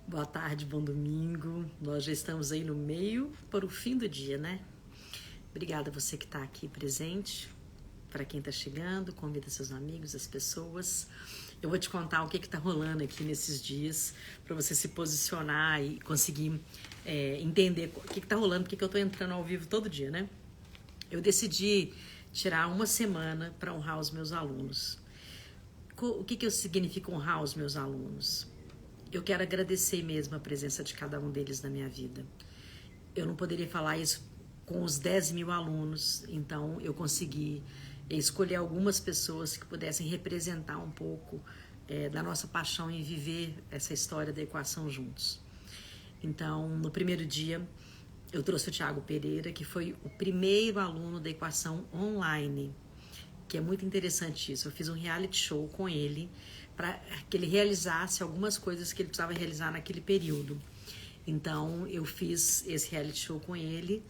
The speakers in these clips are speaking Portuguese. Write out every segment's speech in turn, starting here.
Boa tarde, bom domingo. Nós já estamos aí no meio para o fim do dia, né? Obrigada a você que está aqui presente. Para quem está chegando, convida seus amigos, as pessoas. Eu vou te contar o que está rolando aqui nesses dias para você se posicionar e conseguir entender o que está rolando, porque eu estou entrando ao vivo todo dia, né? Eu decidi tirar uma semana para honrar os meus alunos. O que significa honrar os meus alunos? Eu quero agradecer mesmo a presença de cada um deles na minha vida. Eu não poderia falar isso com os 10 mil alunos, então eu consegui escolher algumas pessoas que pudessem representar um pouco da nossa paixão em viver essa história da equação juntos. Então, no primeiro dia, eu trouxe o Thiago Pereira, que foi o primeiro aluno da equação online, que é muito interessante isso. Eu fiz um reality show com ele, para que ele realizasse algumas coisas que ele precisava realizar naquele período. Então, eu fiz esse reality show com ele,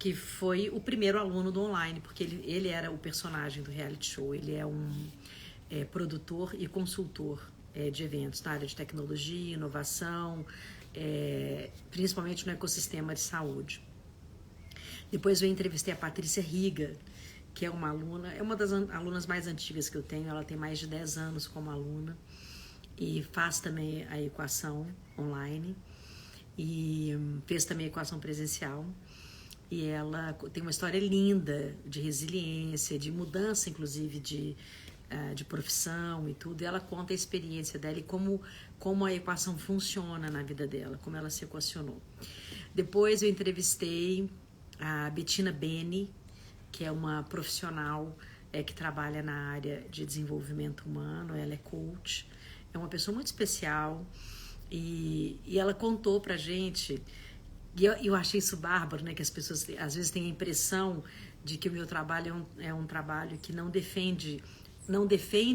que foi o primeiro aluno do online, porque ele era o personagem do reality show. Ele é um produtor e consultor de eventos na área de tecnologia, inovação, principalmente no ecossistema de saúde. Depois eu entrevistei a Patrícia Riga, que é uma aluna, é uma das alunas mais antigas que eu tenho. Ela tem mais de 10 anos como aluna e faz também a equação online e fez também a equação presencial. E ela tem uma história linda de resiliência, de mudança, inclusive, de profissão e tudo. E ela conta a experiência dela e como a equação funciona na vida dela, como ela se equacionou. Depois eu entrevistei a Bettina Beni, que é uma profissional que trabalha na área de desenvolvimento humano. Ela é coach, é uma pessoa muito especial e ela contou pra gente, e eu achei isso bárbaro, né, que as pessoas às vezes têm a impressão de que o meu trabalho é um trabalho que não defende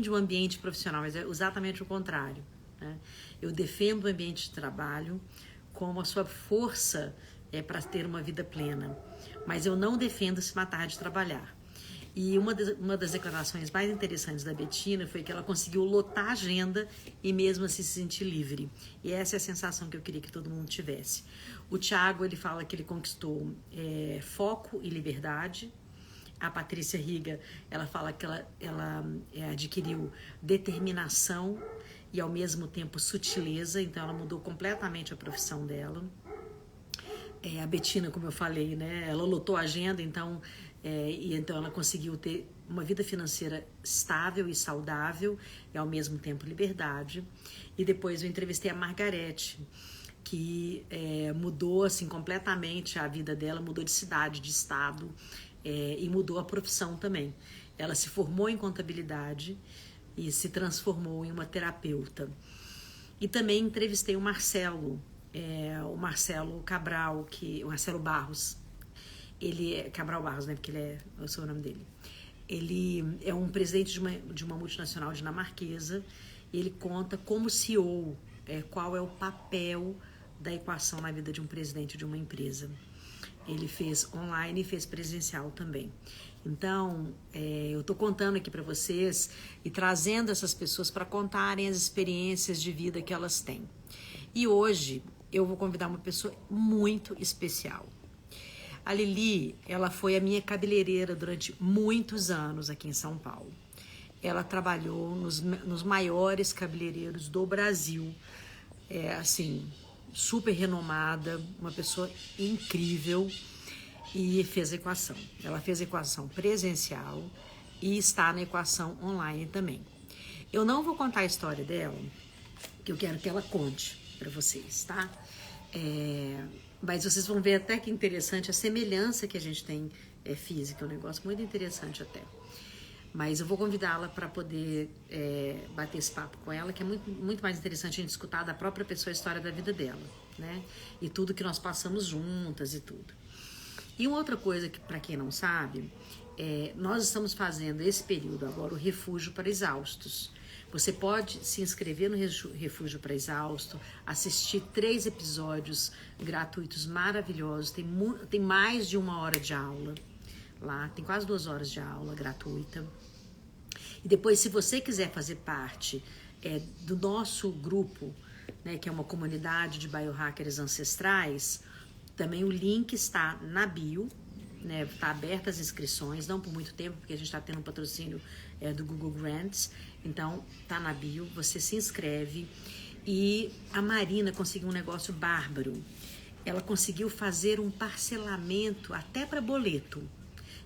o ambiente profissional, mas é exatamente o contrário, né? Eu defendo o ambiente de trabalho como a sua força para ter uma vida plena, mas eu não defendo se matar de trabalhar. E uma das declarações mais interessantes da Bettina foi que ela conseguiu lotar a agenda e mesmo assim se sentir livre. E essa é a sensação que eu queria que todo mundo tivesse. O Thiago, ele fala que ele conquistou foco e liberdade. A Patrícia Riga, ela fala que ela adquiriu determinação e ao mesmo tempo sutileza, então ela mudou completamente a profissão dela. A Bettina, como eu falei, né, ela lotou a agenda, então ela conseguiu ter uma vida financeira estável e saudável e ao mesmo tempo liberdade. E depois eu entrevistei a Margarete, que mudou assim completamente a vida dela, mudou de cidade, de estado e mudou a profissão também. Ela se formou em contabilidade e se transformou em uma terapeuta. E também entrevistei o Marcelo Cabral, o Marcelo Barros. Ele é Cabral Barros, né? Porque eu sou o nome dele. Ele é um presidente de uma multinacional dinamarquesa. E ele conta como CEO, qual é o papel da equação na vida de um presidente de uma empresa. Ele fez online e fez presencial também. Então, eu estou contando aqui para vocês e trazendo essas pessoas para contarem as experiências de vida que elas têm. E hoje eu vou convidar uma pessoa muito especial. A Lili, ela foi a minha cabeleireira durante muitos anos aqui em São Paulo. Ela trabalhou nos maiores cabeleireiros do Brasil. Assim, super renomada, uma pessoa incrível, e fez a equação. Ela fez a equação presencial e está na equação online também. Eu não vou contar a história dela, que eu quero que ela conte para vocês, tá? Mas vocês vão ver até que interessante a semelhança que a gente tem física, é um negócio muito interessante até. Mas eu vou convidá-la para poder bater esse papo com ela, que é muito, muito mais interessante a gente escutar da própria pessoa a história da vida dela, né? E tudo que nós passamos juntas e tudo. E uma outra coisa que, para quem não sabe, nós estamos fazendo esse período agora o Refúgio para Exaustos. Você pode se inscrever no Refúgio para Exausto, assistir 3 episódios gratuitos maravilhosos, tem mais de 1 hora de aula lá, tem quase 2 horas de aula gratuita. E depois, se você quiser fazer parte do nosso grupo né, que é uma comunidade de biohackers ancestrais, também o link está na bio, né, tá aberta as inscrições, não por muito tempo, porque a gente está tendo um patrocínio do Google Grants, então tá na bio, você se inscreve. E a Marina conseguiu um negócio bárbaro, ela conseguiu fazer um parcelamento até para boleto.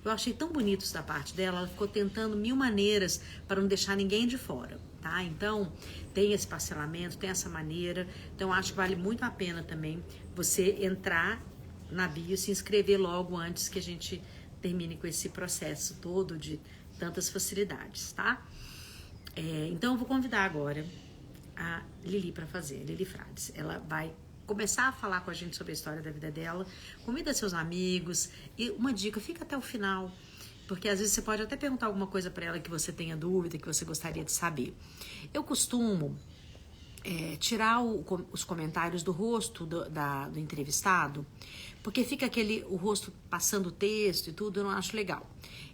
Eu achei tão bonito isso da parte dela, ela ficou tentando mil maneiras para não deixar ninguém de fora, tá? Então, tem esse parcelamento, tem essa maneira, então acho que vale muito a pena também você entrar na bio e se inscrever logo antes que a gente termine com esse processo todo de tantas facilidades, tá? Então, eu vou convidar agora a Lili para fazer, Lili Frades. Ela vai começar a falar com a gente sobre a história da vida dela, convida seus amigos e uma dica, fica até o final, porque às vezes você pode até perguntar alguma coisa para ela que você tenha dúvida, que você gostaria de saber. Eu costumo tirar os comentários do rosto do entrevistado, porque fica o rosto passando o texto e tudo, eu não acho legal.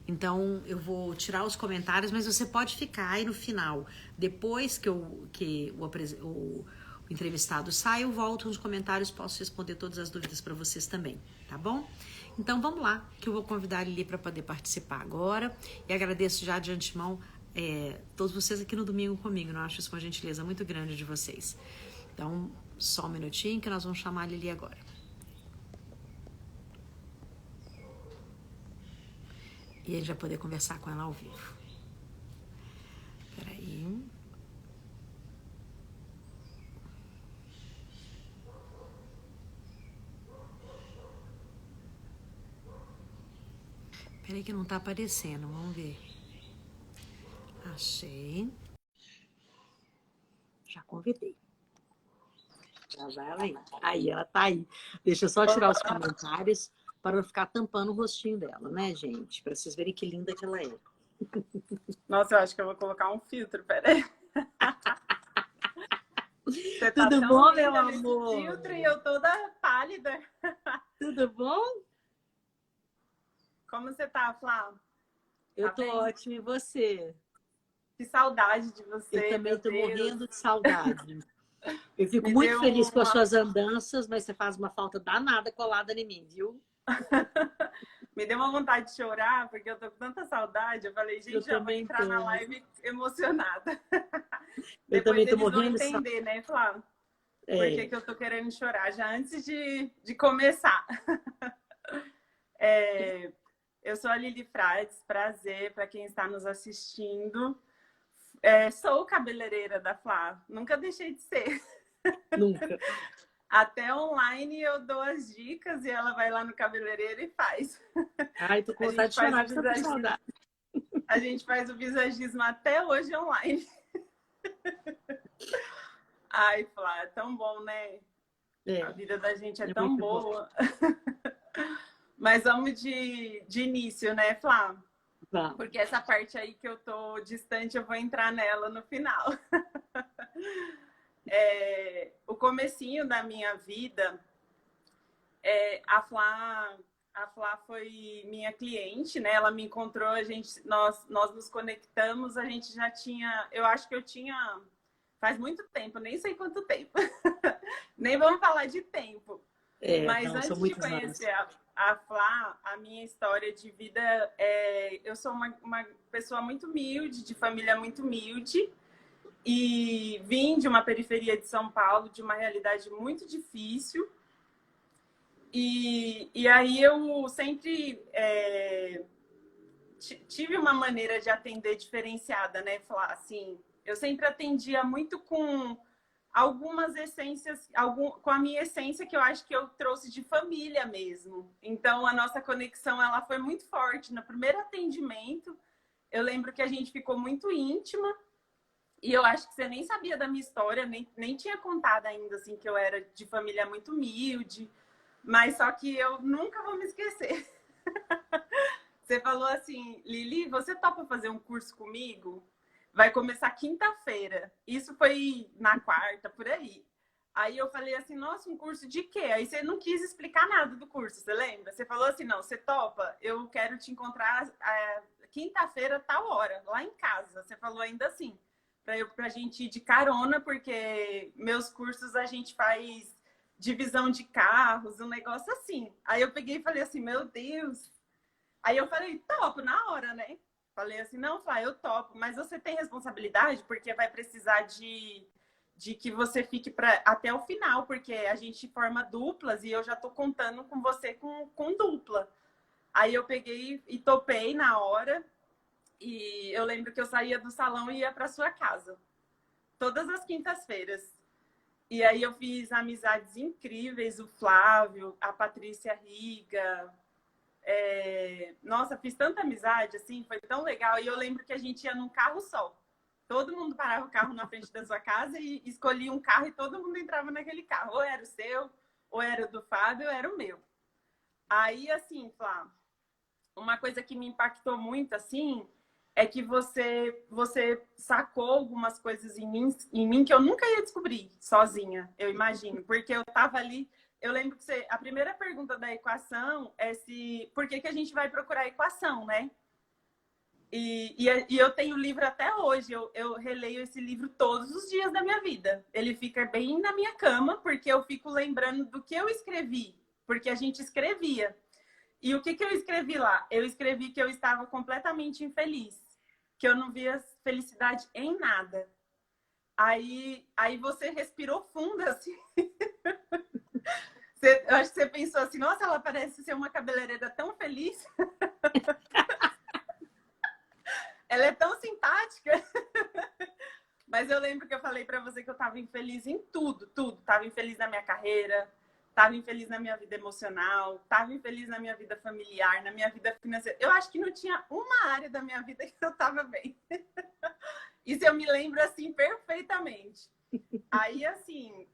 Então, eu vou tirar os comentários, mas você pode ficar aí no final. Depois que o entrevistado sai, eu volto nos comentários, posso responder todas as dúvidas para vocês também, tá bom? Então, vamos lá, que eu vou convidar a Lili para poder participar agora. E agradeço já de antemão todos vocês aqui no domingo comigo. Eu acho isso uma gentileza muito grande de vocês. Então, só um minutinho que nós vamos chamar a Lili agora. E a gente vai poder conversar com ela ao vivo. Peraí. Peraí que não tá aparecendo, vamos ver. Achei. Já convidei. Já ela aí. Aí, ela tá aí. Deixa eu só tirar os comentários para não ficar tampando o rostinho dela, né, gente? Para vocês verem que linda que ela é. Nossa, eu acho que eu vou colocar um filtro, peraí. Você tá Tudo bom, meu amor? Filtro e eu toda pálida. Tudo bom? Como você tá, Flá? Eu tô ótima, e você? Que saudade de você. Eu também tô morrendo de saudade. Eu fico muito feliz com as suas andanças, mas você faz uma falta danada colada em mim, viu? Me deu uma vontade de chorar, porque eu tô com tanta saudade. Eu falei, gente, já vou entrar na live emocionada. Eu também tô morrendo de saudade. Depois eles vão entender, né, Flá? Por que eu tô querendo chorar já antes de começar. Eu sou a Lili Frades, prazer para quem está nos assistindo. Sou cabeleireira da Flá, nunca deixei de ser. Nunca. Até online eu dou as dicas e ela vai lá no cabeleireiro e faz. Ai, tô com vontade de chorar, tô com saudade. A gente faz o visagismo até hoje online. Ai, Flá, é tão bom, né? A vida da gente é tão boa. Mas vamos de início, né, Flá? Vamos. Porque essa parte aí que eu tô distante, eu vou entrar nela no final. O comecinho da minha vida, a Flá foi minha cliente, né? Ela me encontrou, nós nos conectamos, a gente já tinha, eu acho que eu tinha, faz muito tempo, nem sei quanto tempo. Nem vamos falar de tempo. Mas antes de conhecer a Flá, a minha história de vida, eu sou uma pessoa muito humilde, de família muito humilde, e vim de uma periferia de São Paulo, de uma realidade muito difícil. E aí eu sempre tive uma maneira de atender diferenciada, né, Flá? Assim, eu sempre atendia muito com algumas essências, com a minha essência que eu acho que eu trouxe de família mesmo. Então, a nossa conexão, ela foi muito forte. No primeiro atendimento, eu lembro que a gente ficou muito íntima e eu acho que você nem sabia da minha história, nem tinha contado ainda, assim, que eu era de família muito humilde, mas só que eu nunca vou me esquecer. Você falou assim, Lili, você topa fazer um curso comigo? Vai começar quinta-feira. Isso foi na quarta, por aí. Aí eu falei assim, nossa, um curso de quê? Aí você não quis explicar nada do curso, você lembra? Você falou assim, não, você topa? Eu quero te encontrar quinta-feira, tal hora, lá em casa. Você falou ainda assim. pra gente ir de carona, porque meus cursos a gente faz divisão de carros, um negócio assim. Aí eu peguei e falei assim, meu Deus. Aí eu falei, topo, na hora, né? Falei assim, não, Flá, eu topo, mas você tem responsabilidade, porque vai precisar de que você fique até o final, porque a gente forma duplas e eu já tô contando com você com dupla. Aí eu peguei e topei na hora, e eu lembro que eu saía do salão e ia para sua casa, todas as quintas-feiras. E aí eu fiz amizades incríveis, o Flávio, a Patrícia Riga. Nossa, fiz tanta amizade, assim, foi tão legal. E eu lembro que a gente ia num carro só. Todo mundo parava o carro na frente da sua casa e escolhia um carro e todo mundo entrava naquele carro. Ou era o seu, ou era o do Fábio, ou era o meu. Aí, assim, Flávio, uma coisa que me impactou muito, assim, é que você sacou algumas coisas em mim que eu nunca ia descobrir sozinha, eu imagino. Porque eu tava ali, eu lembro que a primeira pergunta da equação é por que a gente vai procurar a equação, né? E eu tenho o livro até hoje, eu releio esse livro todos os dias da minha vida. Ele fica bem na minha cama, porque eu fico lembrando do que eu escrevi, porque a gente escrevia. E o que eu escrevi lá? Eu escrevi que eu estava completamente infeliz, que eu não via felicidade em nada. Aí você respirou fundo, assim. Eu acho que você pensou assim, nossa, ela parece ser uma cabeleireira tão feliz. Ela é tão simpática. Mas eu lembro que eu falei para você que eu estava infeliz em tudo. Estava infeliz na minha carreira, estava infeliz na minha vida emocional, estava infeliz na minha vida familiar, na minha vida financeira. Eu acho que não tinha uma área da minha vida que eu estava bem. Isso eu me lembro, assim, perfeitamente. Aí, assim,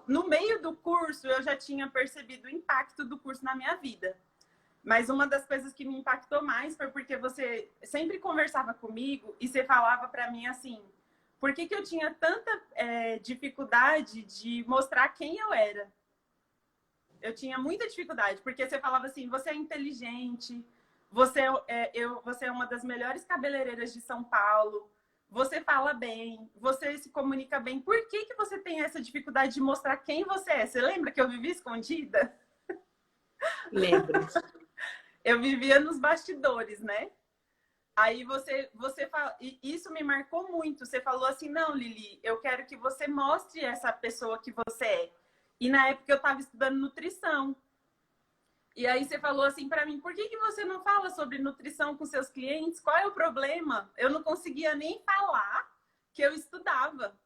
no meio do curso, eu já tinha percebido o impacto do curso na minha vida. Mas uma das coisas que me impactou mais foi porque você sempre conversava comigo e você falava para mim assim, por que eu tinha tanta dificuldade de mostrar quem eu era? Eu tinha muita dificuldade, porque você falava assim, você é inteligente, você é uma das melhores cabeleireiras de São Paulo, você fala bem, você se comunica bem. Por que você tem essa dificuldade de mostrar quem você é? Você lembra que eu vivia escondida? Lembro. Eu vivia nos bastidores, né? Aí você fala, e isso me marcou muito. Você falou assim, não, Lili, eu quero que você mostre essa pessoa que você é. E na época eu estava estudando nutrição. E aí você falou assim para mim, por que você não fala sobre nutrição com seus clientes? Qual é o problema? Eu não conseguia nem falar que eu estudava,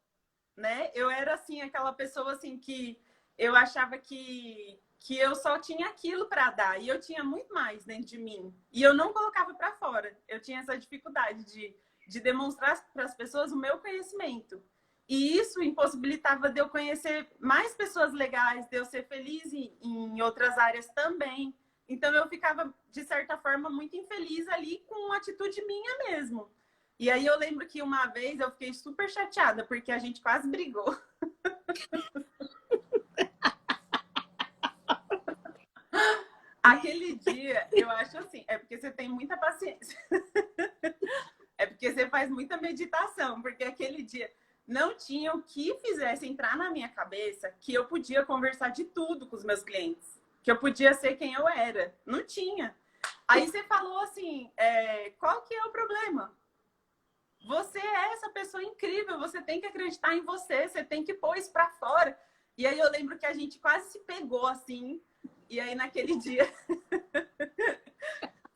né? Eu era assim, aquela pessoa assim que eu achava que eu só tinha aquilo para dar e eu tinha muito mais dentro de mim e eu não colocava para fora. Eu tinha essa dificuldade de demonstrar para as pessoas o meu conhecimento e isso impossibilitava de eu conhecer mais pessoas legais, de eu ser feliz em outras áreas também. Então eu ficava de certa forma muito infeliz ali com uma atitude minha mesmo. E aí eu lembro que uma vez eu fiquei super chateada porque a gente quase brigou. Aquele dia, eu acho assim, é porque você tem muita paciência. É porque você faz muita meditação, porque aquele dia não tinha o que fizesse entrar na minha cabeça que eu podia conversar de tudo com os meus clientes, que eu podia ser quem eu era. Não tinha. Aí você falou assim, qual que é o problema? Você é essa pessoa incrível, você tem que acreditar em você, você tem que pôr isso pra fora. E aí eu lembro que a gente quase se pegou assim, e aí naquele dia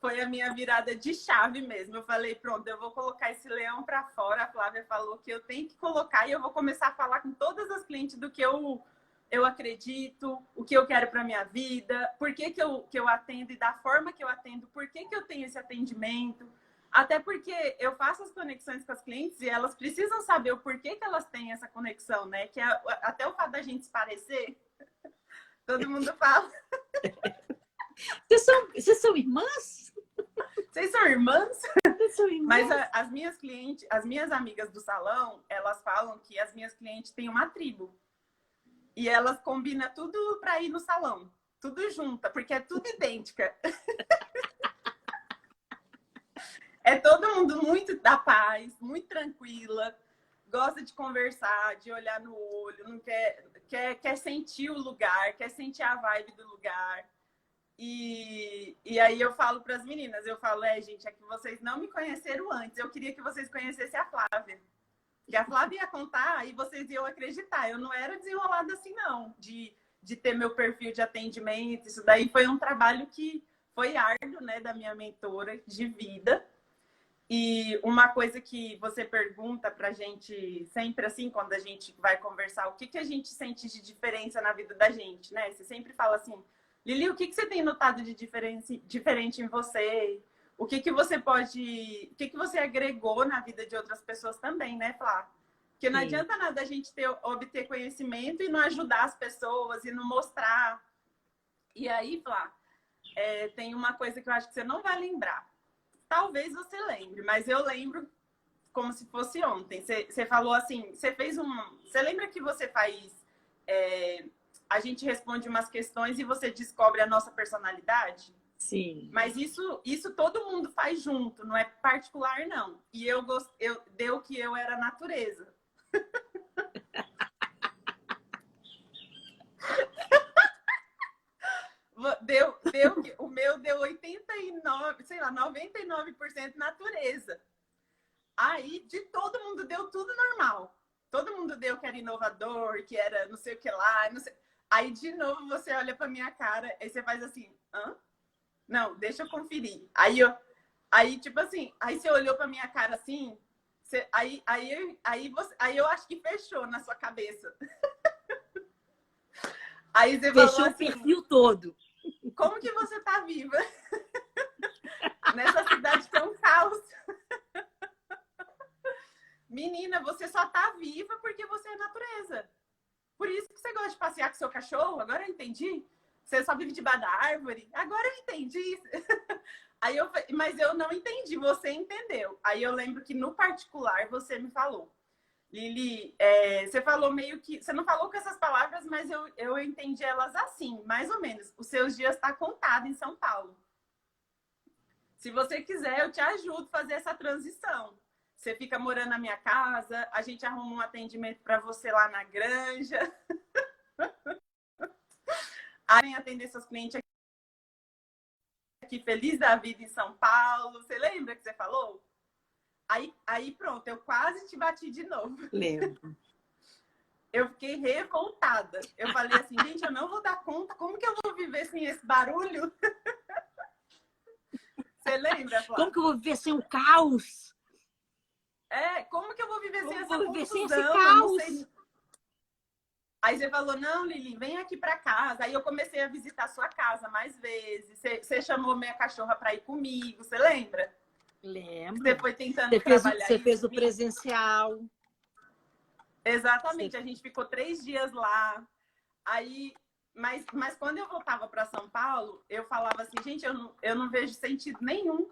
foi a minha virada de chave mesmo. Eu falei, pronto, eu vou colocar esse leão pra fora. A Flávia falou que eu tenho que colocar e eu vou começar a falar com todas as clientes do que eu acredito, o que eu quero para minha vida, por que eu atendo e da forma que eu atendo, por que eu tenho esse atendimento. Até porque eu faço as conexões com as clientes e elas precisam saber o porquê que elas têm essa conexão, né? Que é até o fato da gente se parecer, todo mundo fala. Vocês são irmãs? Vocês são irmãs? Vocês são irmãs? Mas as minhas clientes, as minhas amigas do salão, elas falam que as minhas clientes têm uma tribo. E elas combinam tudo para ir no salão. Tudo junta, porque é tudo idêntica. É todo mundo muito da paz, muito tranquila, gosta de conversar, de olhar no olho, não quer sentir o lugar, quer sentir a vibe do lugar. E aí eu falo para as meninas, eu falo, gente, é que vocês não me conheceram antes, eu queria que vocês conhecessem a Flávia. Que a Flávia ia contar e vocês iam acreditar. Eu não era desenrolada assim, não, de ter meu perfil de atendimento. Isso daí foi um trabalho que foi árduo, né, da minha mentora de vida. E uma coisa que você pergunta pra gente sempre assim, quando a gente vai conversar, o que a gente sente de diferença na vida da gente, né? Você sempre fala assim, Lili, o que você tem notado de diferente em você? O que você pode... O que você agregou na vida de outras pessoas também, né, Flá? Porque não adianta nada a gente obter conhecimento e não ajudar as pessoas e não mostrar. E aí, Flá, tem uma coisa que eu acho que você não vai lembrar. Talvez você lembre, mas eu lembro como se fosse ontem. Você falou assim, você fez Você lembra que você faz... a gente responde umas questões e você descobre a nossa personalidade? Sim. Mas isso todo mundo faz junto, não é particular, não. E deu que eu era natureza. O meu deu 89, sei lá, 99% natureza. Aí, de todo mundo deu tudo normal. Todo mundo deu que era inovador, que era não sei o que lá. Não sei... Aí, de novo, você olha pra minha cara e você faz assim, hã? Não, deixa eu conferir. Aí tipo assim, aí você olhou pra minha cara assim, aí eu acho que fechou na sua cabeça. Aí você fechou falou assim, o perfil todo. Como que você tá viva? Nessa cidade que é um caos. Menina, você só tá viva porque você é natureza. Por isso que você gosta de passear com seu cachorro. Agora eu entendi. Você só vive debaixo da árvore. Agora eu entendi. Mas eu não entendi. Você entendeu. Aí eu lembro que no particular você me falou. Lili, você falou meio que... Você não falou com essas palavras, mas eu entendi elas assim, mais ou menos. Os seus dias estão contados em São Paulo. Se você quiser, eu te ajudo a fazer essa transição. Você fica morando na minha casa, a gente arruma um atendimento para você lá na granja. Aí atender seus clientes aqui, feliz da vida em São Paulo. Você lembra que você falou? Aí pronto, eu quase te bati de novo. Lembro. Eu fiquei revoltada. Eu falei assim, gente, eu não vou dar conta. Como que eu vou viver sem esse barulho? Você lembra, Flávia? Como que eu vou viver sem o caos? Como que eu vou viver sem essa confusão? Viver sem esse Eu caos? não sei. Aí você falou, não, Lili, vem aqui para casa. Aí eu comecei a visitar a sua casa mais vezes. Você chamou minha cachorra para ir comigo, você lembra? Lembro. Você foi tentando trabalhar Você fez o presencial. Exatamente, a gente ficou 3 dias lá. Aí, mas quando eu voltava para São Paulo, eu falava assim, gente, eu não vejo sentido nenhum.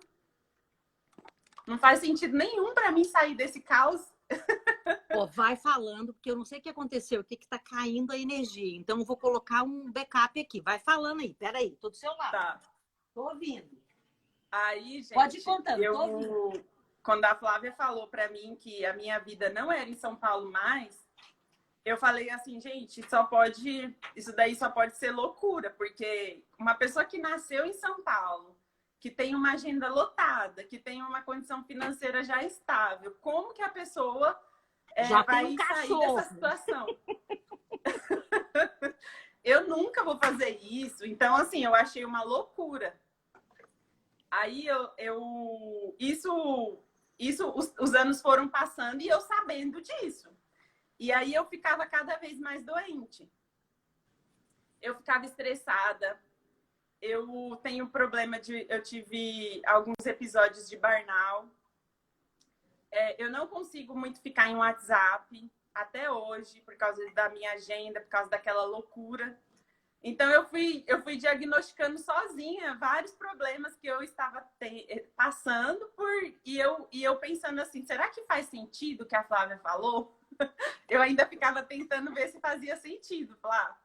Não faz sentido nenhum para mim sair desse caos. Vai falando, porque eu não sei o que aconteceu, o que está caindo a energia. Então, eu vou colocar um backup aqui. Vai falando aí, peraí, tô do seu lado. Tá. Tô ouvindo. Aí, gente, pode ir contando, tô ouvindo. Quando a Flávia falou para mim que a minha vida não era em São Paulo mais, eu falei assim, gente, isso daí só pode ser loucura, porque uma pessoa que nasceu em São Paulo, que tem uma agenda lotada, que tem uma condição financeira já estável, como que a pessoa vai sair dessa situação? Eu nunca vou fazer isso. Então, assim, eu achei uma loucura. Aí os anos foram passando e eu sabendo disso. E aí eu ficava cada vez mais doente. Eu ficava estressada. Eu tenho problema eu tive alguns episódios de burnout. Eu não consigo muito ficar em WhatsApp até hoje, por causa da minha agenda, por causa daquela loucura. Então, eu fui diagnosticando sozinha vários problemas que eu estava passando e eu pensando assim, será que faz sentido o que a Flávia falou? Eu ainda ficava tentando ver se fazia sentido, Flávia.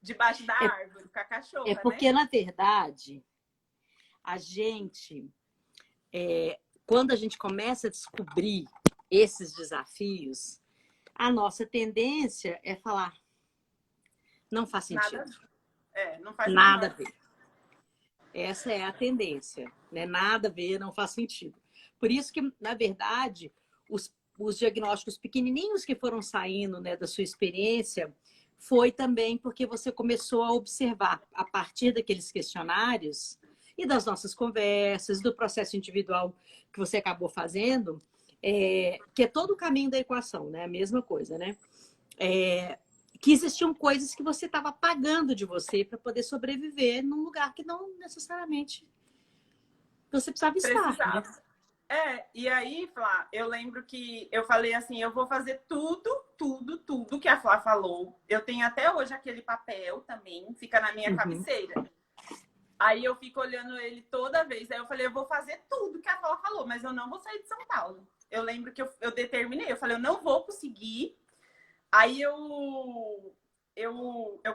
Debaixo da árvore, com a cachorra, porque, né? Na verdade, a gente... quando a gente começa a descobrir esses desafios, a nossa tendência é falar, não faz sentido. Não faz nada a ver. Essa é a tendência, né? Nada a ver, não faz sentido. Por isso que, na verdade, os diagnósticos pequenininhos que foram saindo, né, da sua experiência, foi também porque você começou a observar, a partir daqueles questionários e das nossas conversas, do processo individual que você acabou fazendo, que é todo o caminho da equação, né? A mesma coisa, né? Que existiam coisas que você estava pagando de você para poder sobreviver num lugar que não necessariamente você precisava estar. Né? E aí, Flá, eu lembro que eu falei assim, eu vou fazer tudo que a Flá falou. Eu tenho até hoje aquele papel também, fica na minha cabeceira. Aí eu fico olhando ele toda vez. Aí eu falei, eu vou fazer tudo que a Flá falou, mas eu não vou sair de São Paulo. Eu lembro que eu determinei, eu falei, eu não vou conseguir. Aí eu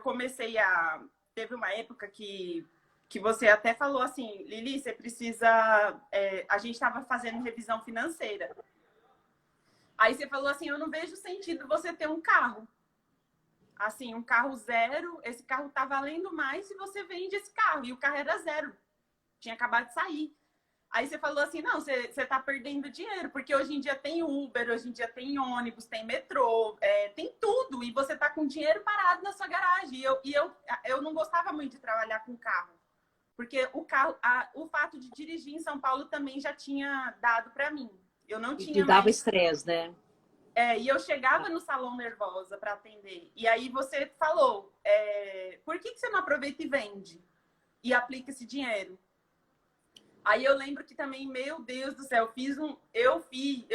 comecei a... Teve uma época que você até falou assim, Lili, você precisa... a gente estava fazendo revisão financeira. Aí você falou assim, eu não vejo sentido você ter um carro. Assim, um carro zero, esse carro tá valendo mais se você vende esse carro. E o carro era zero. Tinha acabado de sair. Aí você falou assim, não, você tá perdendo dinheiro, porque hoje em dia tem Uber, hoje em dia tem ônibus, tem metrô, tem tudo. E você tá com dinheiro parado na sua garagem. Eu não gostava muito de trabalhar com carro. Porque o fato de dirigir em São Paulo também já tinha dado para mim. Eu não tinha e dava estresse, né? E eu chegava no salão nervosa para atender. E aí você falou, por que você não aproveita e vende? E aplica esse dinheiro? Aí eu lembro que também, meu Deus do céu, eu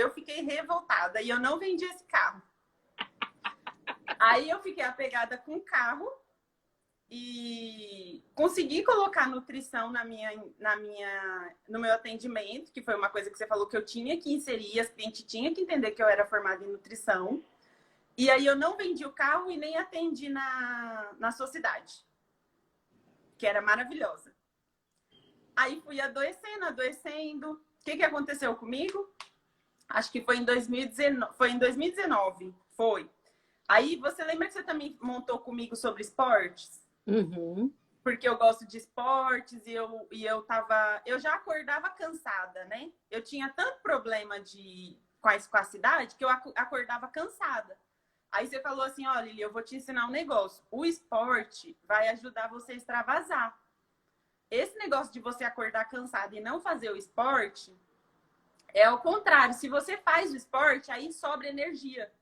fiquei revoltada e eu não vendi esse carro. Aí eu fiquei apegada com o carro e consegui colocar nutrição no meu atendimento, que foi uma coisa que você falou que eu tinha que inserir, as clientes tinham que entender que eu era formada em nutrição. E aí eu não vendi o carro e nem atendi na sua cidade, que era maravilhosa. Aí fui adoecendo. O que aconteceu comigo? Acho que foi em 2019. Foi. Aí você lembra que você também montou comigo sobre esportes? Uhum. Porque eu gosto de esportes e eu já acordava cansada, né? Eu tinha tanto problema com a cidade que eu acordava cansada. Aí você falou assim, olha, Lili, eu vou te ensinar um negócio. O esporte vai ajudar você a extravasar. Esse negócio de você acordar cansado e não fazer o esporte é ao contrário. Se você faz o esporte, aí sobra energia.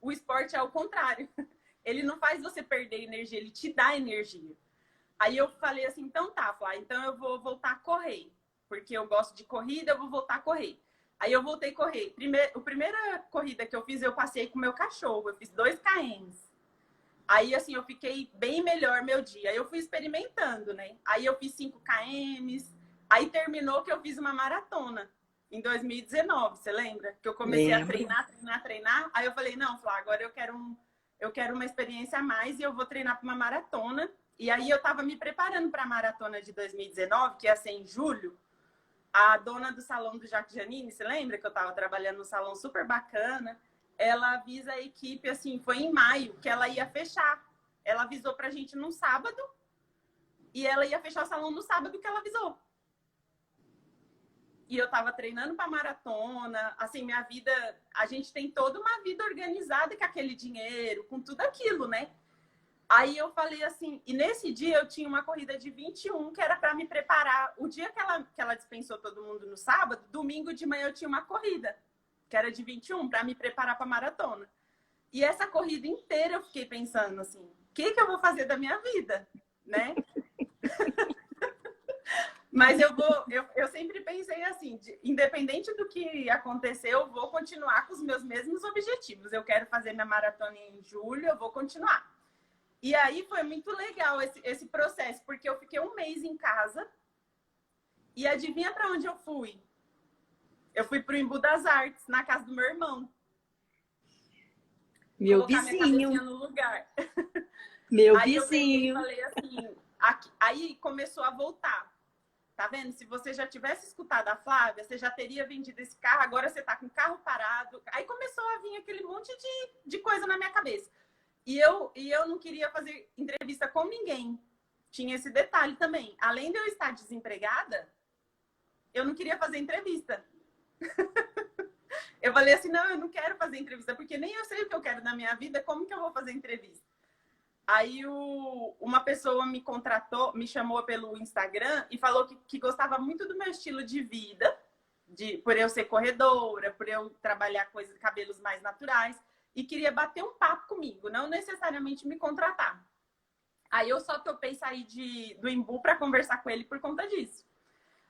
O esporte é ao contrário. Ele não faz você perder energia, ele te dá energia. Aí eu falei assim, então tá, Flá, então eu vou voltar a correr. Porque eu gosto de corrida, eu vou voltar a correr. Aí eu voltei a correr. A primeira corrida que eu fiz, eu passei com o meu cachorro. Eu fiz 2 km. Aí, assim, eu fiquei bem melhor meu dia. Aí eu fui experimentando, né? Aí eu fiz 5 km. Aí terminou que eu fiz uma maratona em 2019, você lembra? Que eu comecei a treinar. Aí eu falei, não, Flá, agora eu quero uma experiência a mais e eu vou treinar para uma maratona. E aí eu tava me preparando para a maratona de 2019, que ia ser em julho. A dona do salão do Jacques Janine, você lembra que eu tava trabalhando num salão super bacana? Ela avisa a equipe, assim, foi em maio que ela ia fechar. Ela avisou pra gente num sábado e ela ia fechar o salão no sábado que ela avisou. E eu tava treinando pra maratona, assim, minha vida... A gente tem toda uma vida organizada com aquele dinheiro, com tudo aquilo, né? Aí eu falei assim... E nesse dia eu tinha uma corrida de 21, que era pra me preparar. O dia que ela dispensou todo mundo no sábado, domingo de manhã eu tinha uma corrida, que era de 21, para me preparar para a maratona. E essa corrida inteira eu fiquei pensando assim, o que eu vou fazer da minha vida, né? Mas eu sempre pensei assim, independente do que acontecer, eu vou continuar com os meus mesmos objetivos. Eu quero fazer minha maratona em julho, eu vou continuar. E aí foi muito legal esse processo, porque eu fiquei um mês em casa e adivinha para onde eu fui? Eu fui pro Embu das Artes, na casa do meu irmão. Meu colocar vizinho. minha cabecinha no lugar. Meu aí vizinho. Eu falei assim, aí começou a voltar. tá vendo? Se você já tivesse escutado a Flávia, você já teria vendido esse carro, agora você tá com o carro parado. Aí começou a vir aquele monte de coisa na minha cabeça. E eu não queria fazer entrevista com ninguém. Tinha esse detalhe também. Além de eu estar desempregada, eu não queria fazer entrevista. Eu falei assim, não, eu não quero fazer entrevista, porque nem eu sei o que eu quero na minha vida, como que eu vou fazer entrevista? Aí uma pessoa me contratou, me chamou pelo Instagram e falou que gostava muito do meu estilo de vida, por eu ser corredora, por eu trabalhar coisas, cabelos mais naturais, e queria bater um papo comigo, não necessariamente me contratar. Aí eu só topei sair do Embu para conversar com ele por conta disso.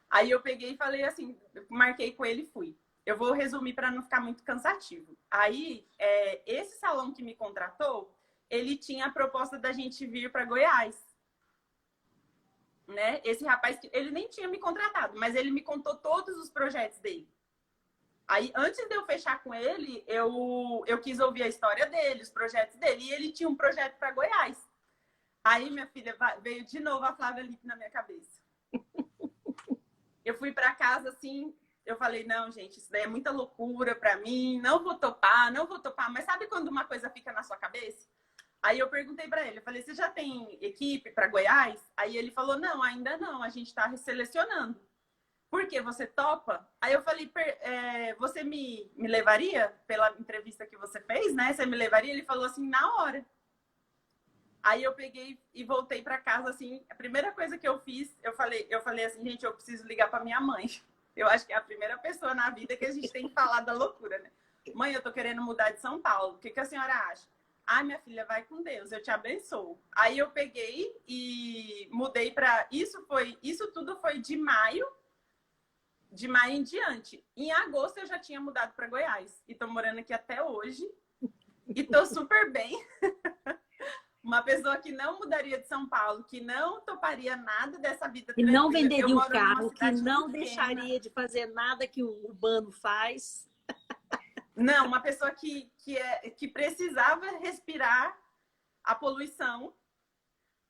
Aí eu peguei e falei assim, marquei com ele e fui. Eu vou resumir para não ficar muito cansativo. Aí, esse salão que me contratou, ele tinha a proposta da gente vir para Goiás. Né? Esse rapaz, ele nem tinha me contratado, mas ele me contou todos os projetos dele. Aí, antes de eu fechar com ele, eu quis ouvir a história dele, os projetos dele. E ele tinha um projeto para Goiás. Aí, minha filha, veio de novo a Flávia Lippe na minha cabeça. Eu fui para casa, assim, eu falei, não, gente, isso daí é muita loucura para mim, não vou topar. Mas sabe quando uma coisa fica na sua cabeça? Aí eu perguntei para ele, eu falei, você já tem equipe para Goiás? Aí ele falou, não, ainda não, a gente está selecionando. Por quê? Você topa? Aí eu falei, você me levaria pela entrevista que você fez, né? Você me levaria? Ele falou assim, na hora. Aí eu peguei e voltei para casa, assim, a primeira coisa que eu fiz, eu falei assim, gente, eu preciso ligar para minha mãe. Eu acho que é a primeira pessoa na vida que a gente tem que falar da loucura, né? Mãe, eu tô querendo mudar de São Paulo, o que a senhora acha? Ah, minha filha, vai com Deus, eu te abençoo. Aí eu peguei e mudei para... Isso tudo foi de maio em diante. Em agosto eu já tinha mudado para Goiás. E tô morando aqui até hoje. E tô super bem. Uma pessoa que não mudaria de São Paulo, que não toparia nada dessa vida tranquila. E não venderia o carro, que não deixaria de fazer nada que o urbano faz. Não, uma pessoa que precisava respirar a poluição.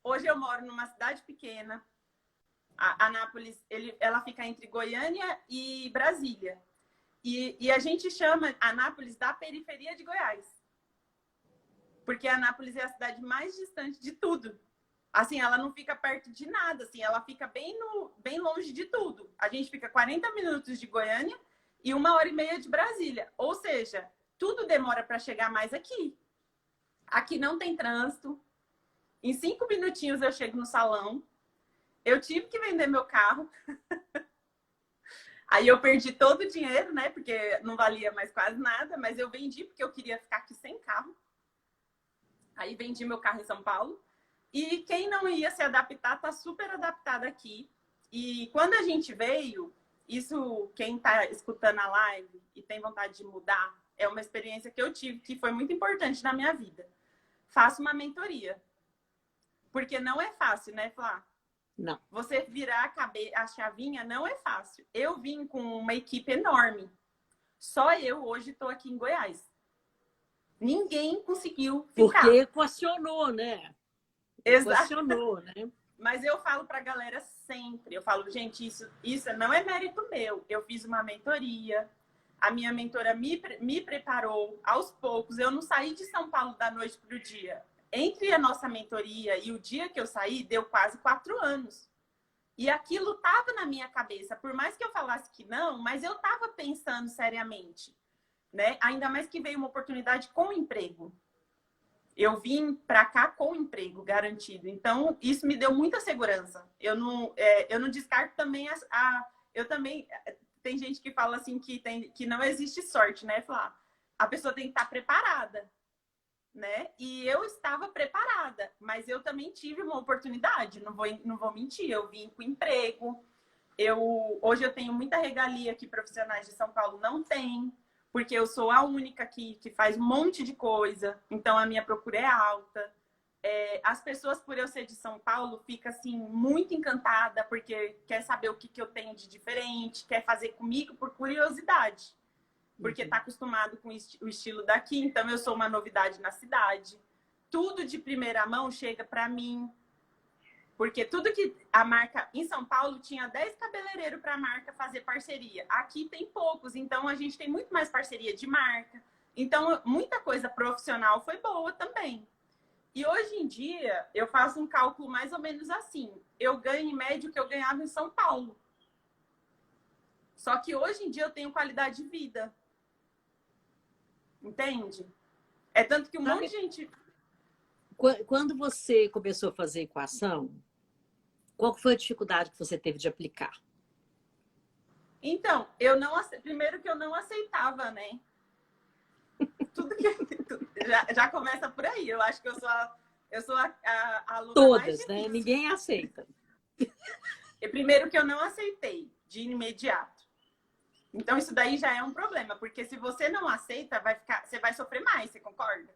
Hoje eu moro numa cidade pequena. A Anápolis, ela fica entre Goiânia e Brasília. E a gente chama Anápolis da periferia de Goiás. Porque Anápolis é a cidade mais distante de tudo. Assim, ela não fica perto de nada. Assim, ela fica bem longe de tudo. A gente fica 40 minutos de Goiânia e 1h30 de Brasília. Ou seja, tudo demora para chegar mais aqui. Aqui não tem trânsito. Em 5 minutinhos eu chego no salão. Eu tive que vender meu carro. Aí eu perdi todo o dinheiro, né? Porque não valia mais quase nada. Mas eu vendi porque eu queria ficar aqui sem carro. Aí vendi meu carro em São Paulo. E quem não ia se adaptar, tá super adaptado aqui. E quando a gente veio, isso, quem tá escutando a live e tem vontade de mudar, é uma experiência que eu tive, que foi muito importante na minha vida. Faça uma mentoria. Porque não é fácil, né, Flá? Não. Você virar a chavinha não é fácil. Eu vim com uma equipe enorme. Só eu hoje estou aqui em Goiás. Ninguém conseguiu ficar. Porque equacionou, né? Equacionou, né? Mas eu falo para a galera sempre, eu falo, gente, isso não é mérito meu. Eu fiz uma mentoria, a minha mentora me preparou aos poucos. Eu não saí de São Paulo da noite para o dia. Entre a nossa mentoria e o dia que eu saí, deu quase 4 anos. E aquilo estava na minha cabeça. Por mais que eu falasse que não, mas eu estava pensando seriamente. Né? Ainda mais que veio uma oportunidade com emprego. Eu vim para cá com emprego garantido. Então, isso me deu muita segurança. Eu não descarto também eu também... Tem gente que fala assim que não existe sorte, né? Falar, a pessoa tem que estar preparada. Né? E eu estava preparada, mas eu também tive uma oportunidade, não vou mentir, eu vim com emprego. Hoje eu tenho muita regalia que profissionais de São Paulo não têm, porque eu sou a única que faz um monte de coisa, então a minha procura é alta. As pessoas, por eu ser de São Paulo, ficam assim, muito encantada, porque quer saber o que eu tenho de diferente, quer fazer comigo por curiosidade. Porque está acostumado com o estilo daqui, então eu sou uma novidade na cidade. Tudo de primeira mão chega para mim. Porque tudo que a marca em São Paulo tinha 10 cabeleireiros para a marca fazer parceria. Aqui tem poucos, então a gente tem muito mais parceria de marca. Então, muita coisa profissional foi boa também. E hoje em dia, eu faço um cálculo mais ou menos assim. Eu ganho em média o que eu ganhava em São Paulo. Só que hoje em dia eu tenho qualidade de vida. Entende? É tanto que um monte de gente... Quando você começou a fazer equação, qual foi a dificuldade que você teve de aplicar? Então, primeiro que eu não aceitava, né? Tudo que já começa por aí. Eu acho que eu sou a aluna Todas, mais difícil. né? Ninguém aceita. E primeiro que eu não aceitei de imediato. Então isso daí já é um problema, porque se você não aceita, você vai sofrer mais, você concorda?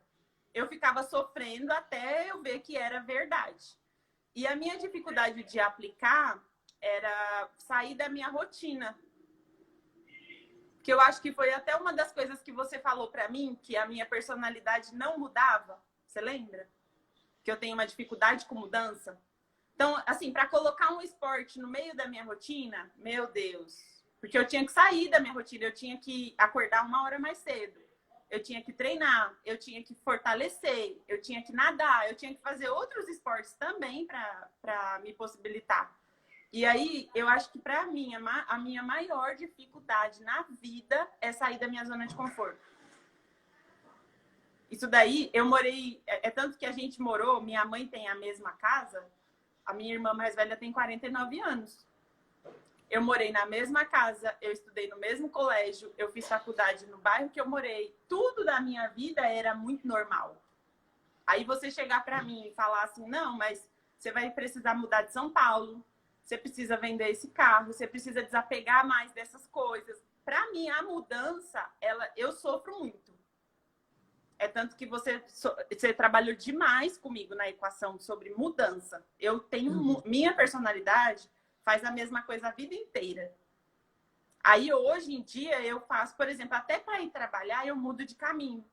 Eu ficava sofrendo até eu ver que era verdade. E a minha dificuldade de aplicar era sair da minha rotina. Que eu acho que foi até uma das coisas que você falou pra mim, que a minha personalidade não mudava. Você lembra? Que eu tenho uma dificuldade com mudança. Então, assim, para colocar um esporte no meio da minha rotina, meu Deus. Porque eu tinha que sair da minha rotina, eu tinha que acordar 1 hora mais cedo. Eu tinha que treinar, eu tinha que fortalecer, eu tinha que nadar, eu tinha que fazer outros esportes também para me possibilitar. E aí, eu acho que para mim, a minha maior dificuldade na vida é sair da minha zona de conforto. Isso daí, eu morei... É tanto que a gente morou, minha mãe tem a mesma casa, a minha irmã mais velha tem 49 anos. Eu morei na mesma casa, eu estudei no mesmo colégio, eu fiz faculdade no bairro que eu morei. Tudo da minha vida era muito normal. Aí você chegar para mim e falar assim, não, mas você vai precisar mudar de São Paulo, você precisa vender esse carro, você precisa desapegar mais dessas coisas. Para mim, a mudança, eu sofro muito. É tanto que você trabalhou demais comigo na equação sobre mudança. Eu tenho... Minha personalidade faz a mesma coisa a vida inteira. Aí, hoje em dia, eu faço, por exemplo, até para ir trabalhar, eu mudo de caminho.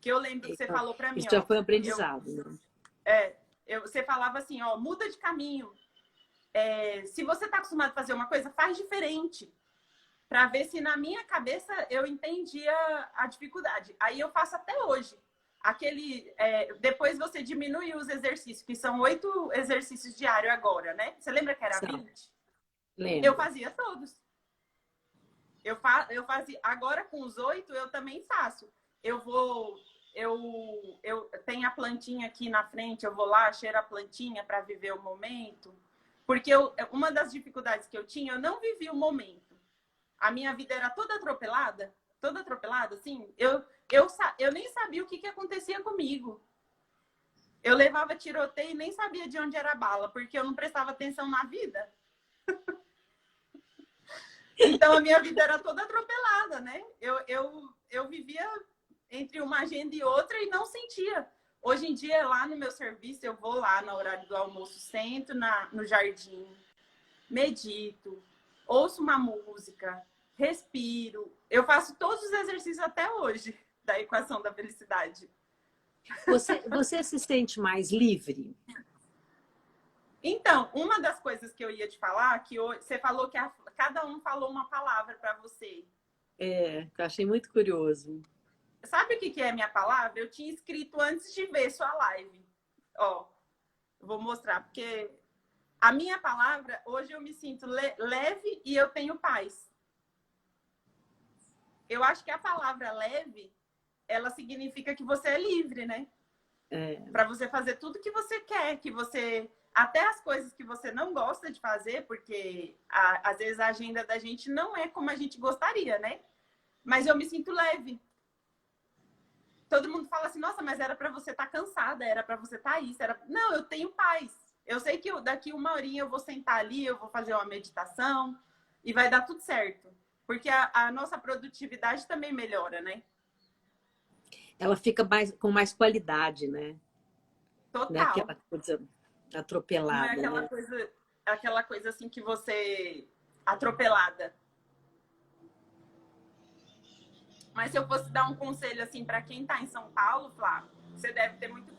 Que eu lembro que você falou para mim, isso já foi um aprendizado, né? Você falava assim, ó, muda de caminho. Se você está acostumado a fazer uma coisa, faz diferente. Para ver se na minha cabeça eu entendia a dificuldade. Aí eu faço até hoje. Depois você diminui os exercícios, que são 8 exercícios diários agora, né? Você lembra que era 20? Lembro. Eu fazia todos. Eu fazia. Agora com os 8 eu também faço. Eu tenho a plantinha aqui na frente, eu vou lá, cheiro a plantinha para viver o momento. Porque uma das dificuldades que eu tinha, eu não vivi o momento. A minha vida era toda atropelada, assim. Eu nem sabia o que acontecia comigo. Eu levava tiroteio e nem sabia de onde era a bala, porque eu não prestava atenção na vida. Então, a minha vida era toda atropelada, né? Eu vivia entre uma agenda e outra e não sentia. Hoje em dia, lá no meu serviço, eu vou lá no horário do almoço, sento no jardim, medito, ouço uma música, respiro. Eu faço todos os exercícios até hoje da equação da felicidade. Você se sente mais livre? Então, uma das coisas que eu ia te falar, que você falou que cada um falou uma palavra para você. Eu achei muito curioso. Sabe o que é minha palavra? Eu tinha escrito antes de ver sua live. Ó, eu vou mostrar, porque a minha palavra, hoje eu me sinto leve e eu tenho paz. Eu acho que a palavra leve, ela significa que você é livre, né? Para você fazer tudo que você quer, até as coisas que você não gosta de fazer, porque às vezes a agenda da gente não é como a gente gostaria, né? Mas eu me sinto leve. Todo mundo fala assim, nossa, mas era para você estar cansada, era para você estar isso. Não, eu tenho paz. Eu sei que daqui 1 horinha eu vou sentar ali, eu vou fazer uma meditação e vai dar tudo certo. Porque a nossa produtividade também melhora, né? Ela fica com mais qualidade, né? Total. Não é aquela coisa atropelada, não é aquela coisa assim que você... atropelada. Mas se eu fosse dar um conselho assim para quem está em São Paulo, Flávio, você deve ter muito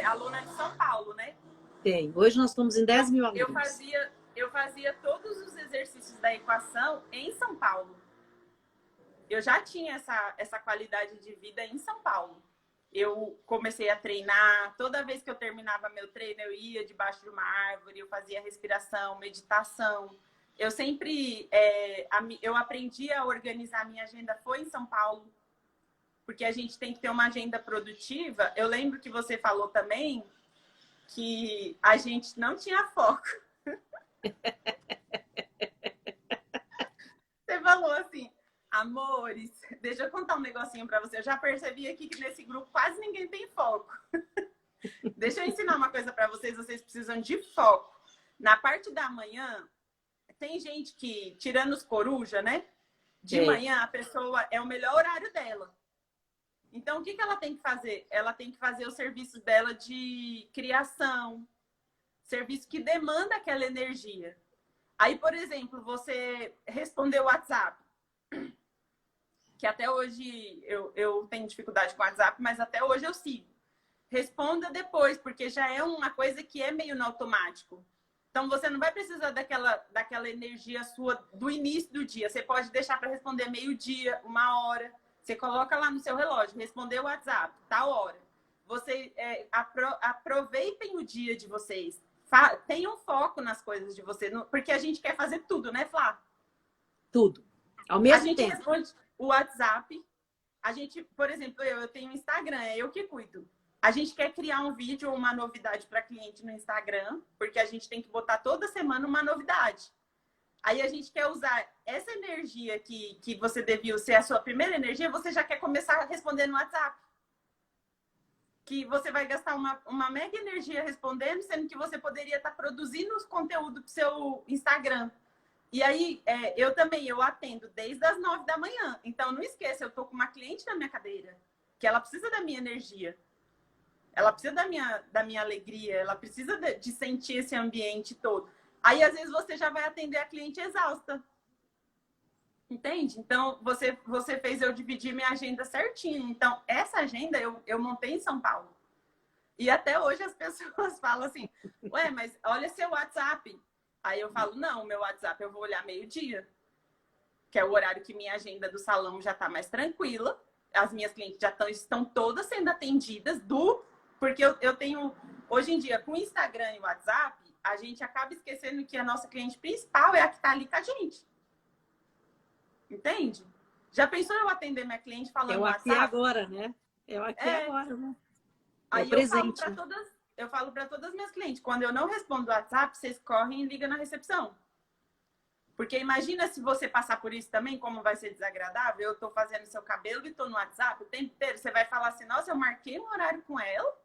aluna de São Paulo, né? Tem. Hoje nós estamos em 10 mil Eu alunos. fazia todos os exercícios da equação em São Paulo. Eu já tinha essa qualidade de vida em São Paulo. Eu comecei a treinar, toda vez que eu terminava meu treino, eu ia debaixo de uma árvore, eu fazia respiração, meditação. Eu sempre, eu aprendi a organizar a minha agenda, foi em São Paulo, porque a gente tem que ter uma agenda produtiva. Eu lembro que você falou também que a gente não tinha foco. Você falou assim, amores, deixa eu contar um negocinho para você. Eu já percebi aqui que nesse grupo quase ninguém tem foco. Deixa eu ensinar uma coisa para vocês. Vocês precisam de foco. Na parte da manhã, tem gente que, tirando os coruja, né? De manhã, a pessoa é o melhor horário dela. Então, o que ela tem que fazer? Ela tem que fazer o serviço dela de criação, serviço que demanda aquela energia. Aí, por exemplo, você respondeu o WhatsApp, que até hoje eu tenho dificuldade com o WhatsApp, mas até hoje eu sigo. Responda depois, porque já é uma coisa que é meio no automático. Então, você não vai precisar daquela energia sua do início do dia. Você pode deixar para responder meio-dia, 1 hora. Você coloca lá no seu relógio, responder o WhatsApp, tal hora. Você aproveitem o dia de vocês. Tenham foco nas coisas de você, porque a gente quer fazer tudo, né, Flá? Tudo. Ao mesmo tempo. A gente responde o WhatsApp. A gente, por exemplo, eu tenho um Instagram, é eu que cuido. A gente quer criar um vídeo ou uma novidade para cliente no Instagram, porque a gente tem que botar toda semana uma novidade. Aí a gente quer usar essa energia que você deviu ser a sua primeira energia, você já quer começar a responder no WhatsApp. Que você vai gastar uma mega energia respondendo, sendo que você poderia estar produzindo os conteúdos para o seu Instagram. E aí, eu atendo desde as 9 da manhã. Então, não esqueça, eu estou com uma cliente na minha cadeira, que ela precisa da minha energia. Ela precisa da minha alegria, ela precisa de sentir esse ambiente todo. Aí, às vezes, você já vai atender a cliente exausta. Entende? Então, você fez eu dividir minha agenda certinho. Então, essa agenda eu montei em São Paulo. E até hoje as pessoas falam assim, ué, mas olha seu WhatsApp. Aí eu falo, não, meu WhatsApp eu vou olhar meio-dia. Que é o horário que minha agenda do salão já está mais tranquila. As minhas clientes já estão todas sendo atendidas porque eu tenho, hoje em dia, com o Instagram e o WhatsApp, a gente acaba esquecendo que a nossa cliente principal é a que está ali com a gente. Entende? Já pensou eu atender minha cliente falando no WhatsApp? Eu aqui agora, né? Eu aqui agora, né? Aí eu falo para todas as minhas clientes, quando eu não respondo o WhatsApp, vocês correm e ligam na recepção. Porque imagina se você passar por isso também, como vai ser desagradável. Eu tô fazendo seu cabelo e tô no WhatsApp o tempo inteiro. Você vai falar assim, nossa, eu marquei um horário com ela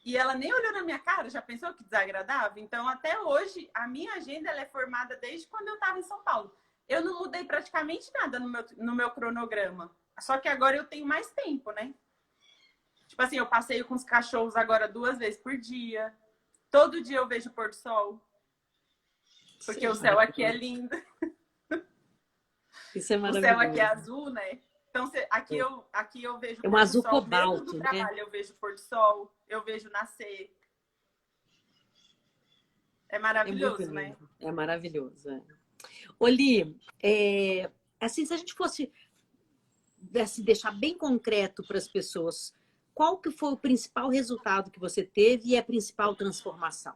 e ela nem olhou na minha cara. Já pensou que desagradável? Então, até hoje, a minha agenda ela é formada desde quando eu tava em São Paulo. Eu não mudei praticamente nada no meu cronograma. Só que agora eu tenho mais tempo, né? Tipo assim, eu passeio com os cachorros agora 2 vezes por dia. Todo dia eu vejo o pôr do sol. Porque sim, o céu aqui é lindo. Isso é maravilhoso. O céu aqui é azul, né? Então, aqui eu vejo o pôr do sol. Cobalto, mesmo do trabalho, né? Eu vejo o pôr do sol, eu vejo nascer. É maravilhoso, né? É maravilhoso, é. Oli, assim, se a gente fosse assim, deixar bem concreto para as pessoas, qual que foi o principal resultado que você teve e a principal transformação?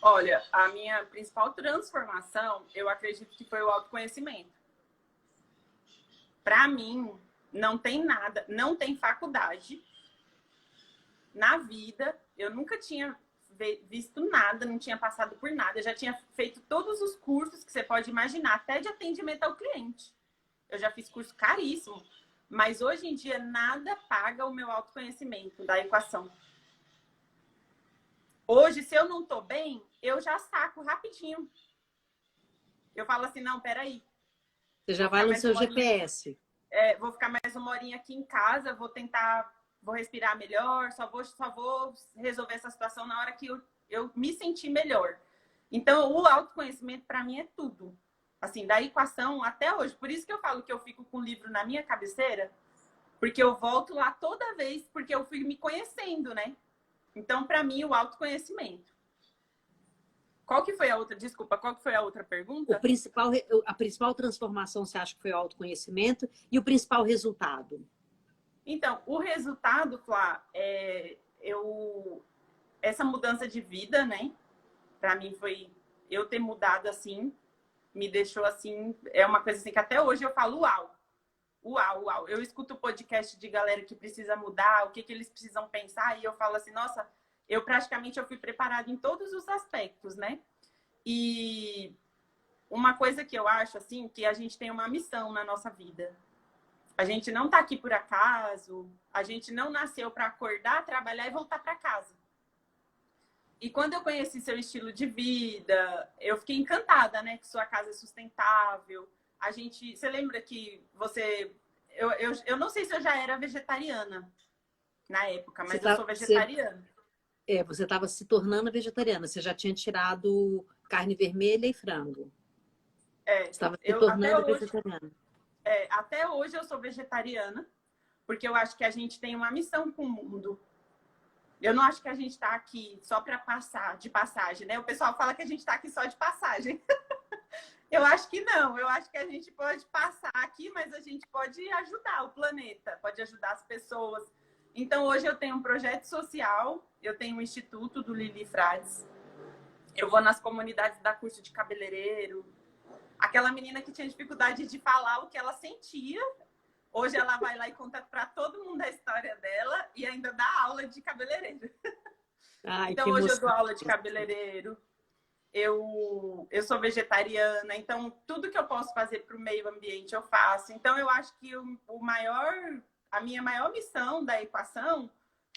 Olha, a minha principal transformação, eu acredito que foi o autoconhecimento. Para mim, não tem nada, não tem faculdade na vida. Eu nunca tinha visto nada, não tinha passado por nada. Eu já tinha feito todos os cursos que você pode imaginar, até de atendimento ao cliente. Eu já fiz curso caríssimo, mas hoje em dia nada paga o meu autoconhecimento da equação. Hoje, se eu não tô bem, eu já saco rapidinho. Eu falo assim, não, peraí. Você já vai no seu GPS. Vou ficar mais 1 horinha aqui em casa, vou respirar melhor, só vou resolver essa situação na hora que eu me sentir melhor. Então, o autoconhecimento, para mim, é tudo. Assim, da equação até hoje. Por isso que eu falo que eu fico com o livro na minha cabeceira, porque eu volto lá toda vez, porque eu fui me conhecendo, né? Então, para mim, o autoconhecimento. Qual que foi a outra? Desculpa, qual que foi a outra pergunta? A principal transformação você acha que foi o autoconhecimento e o principal resultado? Então, o resultado, Flá, essa mudança de vida, né? Para mim foi eu ter mudado assim, me deixou assim, é uma coisa assim que até hoje eu falo uau. Uau, uau. Eu escuto podcast de galera que precisa mudar, o que eles precisam pensar, e eu falo assim, nossa, eu fui preparada em todos os aspectos, né? E uma coisa que eu acho, assim, que a gente tem uma missão na nossa vida. A gente não tá aqui por acaso, a gente não nasceu para acordar, trabalhar e voltar para casa. E quando eu conheci seu estilo de vida, eu fiquei encantada, né? Que sua casa é sustentável. Você lembra que eu não sei se eu já era vegetariana na época, mas eu sou vegetariana. Você estava se tornando vegetariana. Você já tinha tirado carne vermelha e frango. Você estava se tornando vegetariana. Até hoje eu sou vegetariana, porque eu acho que a gente tem uma missão com o mundo. Eu não acho que a gente está aqui só para passar, de passagem, né? O pessoal fala que a gente está aqui só de passagem. Eu acho que não. Eu acho que a gente pode passar aqui, mas a gente pode ajudar o planeta, pode ajudar as pessoas. Então, hoje eu tenho um projeto social, eu tenho um instituto do Lili Frades. Eu vou nas comunidades dar curso de cabeleireiro. Aquela menina que tinha dificuldade de falar o que ela sentia, hoje ela vai lá e conta para todo mundo a história dela e ainda dá aula de cabeleireiro. Então, hoje eu dou aula de cabeleireiro. Eu sou vegetariana, então tudo que eu posso fazer para o meio ambiente eu faço. Então, eu acho que a minha maior missão da equação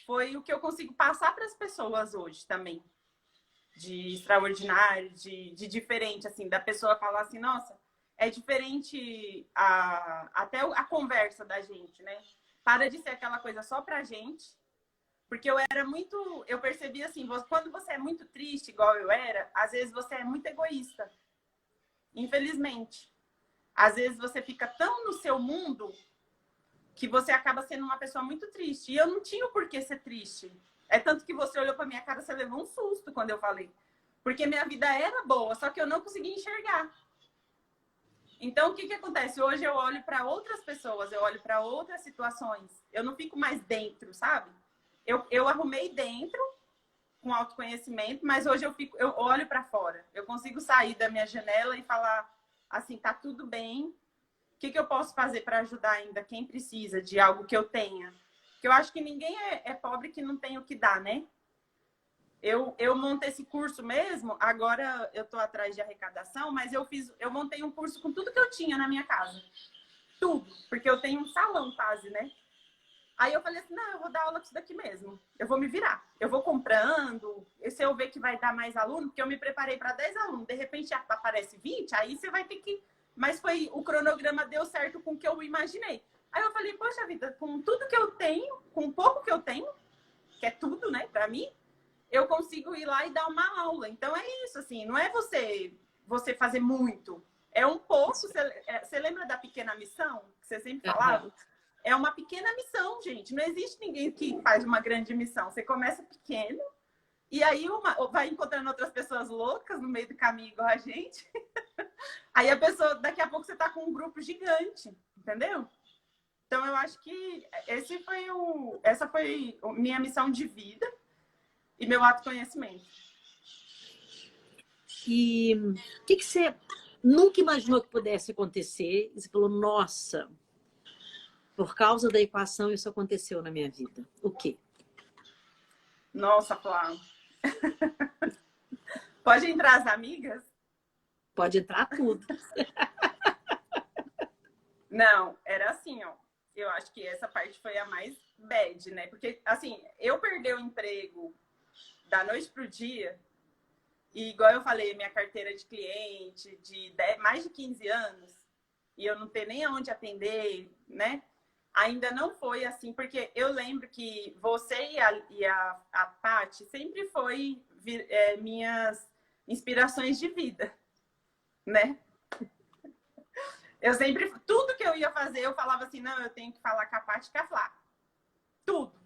foi o que eu consigo passar para as pessoas hoje também. De extraordinário, de diferente, assim, da pessoa falar assim, nossa, é diferente até a conversa da gente, né? Para de ser aquela coisa só pra gente, porque eu percebi assim, quando você é muito triste, igual eu era, às vezes você é muito egoísta, infelizmente. Às vezes você fica tão no seu mundo que você acaba sendo uma pessoa muito triste. E eu não tinha o porquê ser triste. É tanto que você olhou pra minha cara, você levou um susto quando eu falei. Porque minha vida era boa, só que eu não conseguia enxergar. Então, o que acontece? Hoje eu olho para outras pessoas, eu olho para outras situações. Eu não fico mais dentro, sabe? Eu arrumei dentro com autoconhecimento, mas hoje eu olho para fora. Eu consigo sair da minha janela e falar assim, tá tudo bem. O que eu posso fazer para ajudar ainda quem precisa de algo que eu tenha? Porque eu acho que ninguém é pobre que não tem o que dar, né? Eu montei esse curso mesmo, agora eu estou atrás de arrecadação, mas eu montei um curso com tudo que eu tinha na minha casa. Tudo, porque eu tenho um salão quase, né? Aí eu falei assim, não, eu vou dar aula com isso daqui mesmo. Eu vou me virar. Eu vou comprando, e se eu ver que vai dar mais aluno, porque eu me preparei para 10 alunos, de repente aparece 20, aí você vai ter que... Mas o cronograma deu certo com o que eu imaginei. Aí eu falei, poxa vida, com tudo que eu tenho, com o pouco que eu tenho, que é tudo, né, para mim, eu consigo ir lá e dar uma aula. Então é isso, assim, não é você fazer muito. É um pouco. Você lembra da pequena missão que você sempre falava? É uma pequena missão, gente. Não existe ninguém que faz uma grande missão. Você começa pequeno e aí vai encontrando outras pessoas loucas no meio do caminho igual a gente. Aí a pessoa, daqui a pouco você tá com um grupo gigante, entendeu? Então eu acho que essa foi minha missão de vida e meu autoconhecimento. E o que você nunca imaginou que pudesse acontecer? E você falou, nossa, por causa da equação isso aconteceu na minha vida. O quê? Nossa, Flávia. Pode entrar as amigas? Pode entrar tudo. Não, era assim, ó. Eu acho que essa parte foi a mais bad, né? Porque, assim, eu perdi o emprego da noite pro dia. E, igual eu falei, minha carteira de cliente de mais de 15 anos. E eu não ter nem aonde atender, né? Ainda não foi assim. Porque eu lembro que você e a Paty sempre foi minhas inspirações de vida, né? Eu sempre, tudo que eu ia fazer, eu falava assim, não, eu tenho que falar com a Paty e com a Flá. Tudo.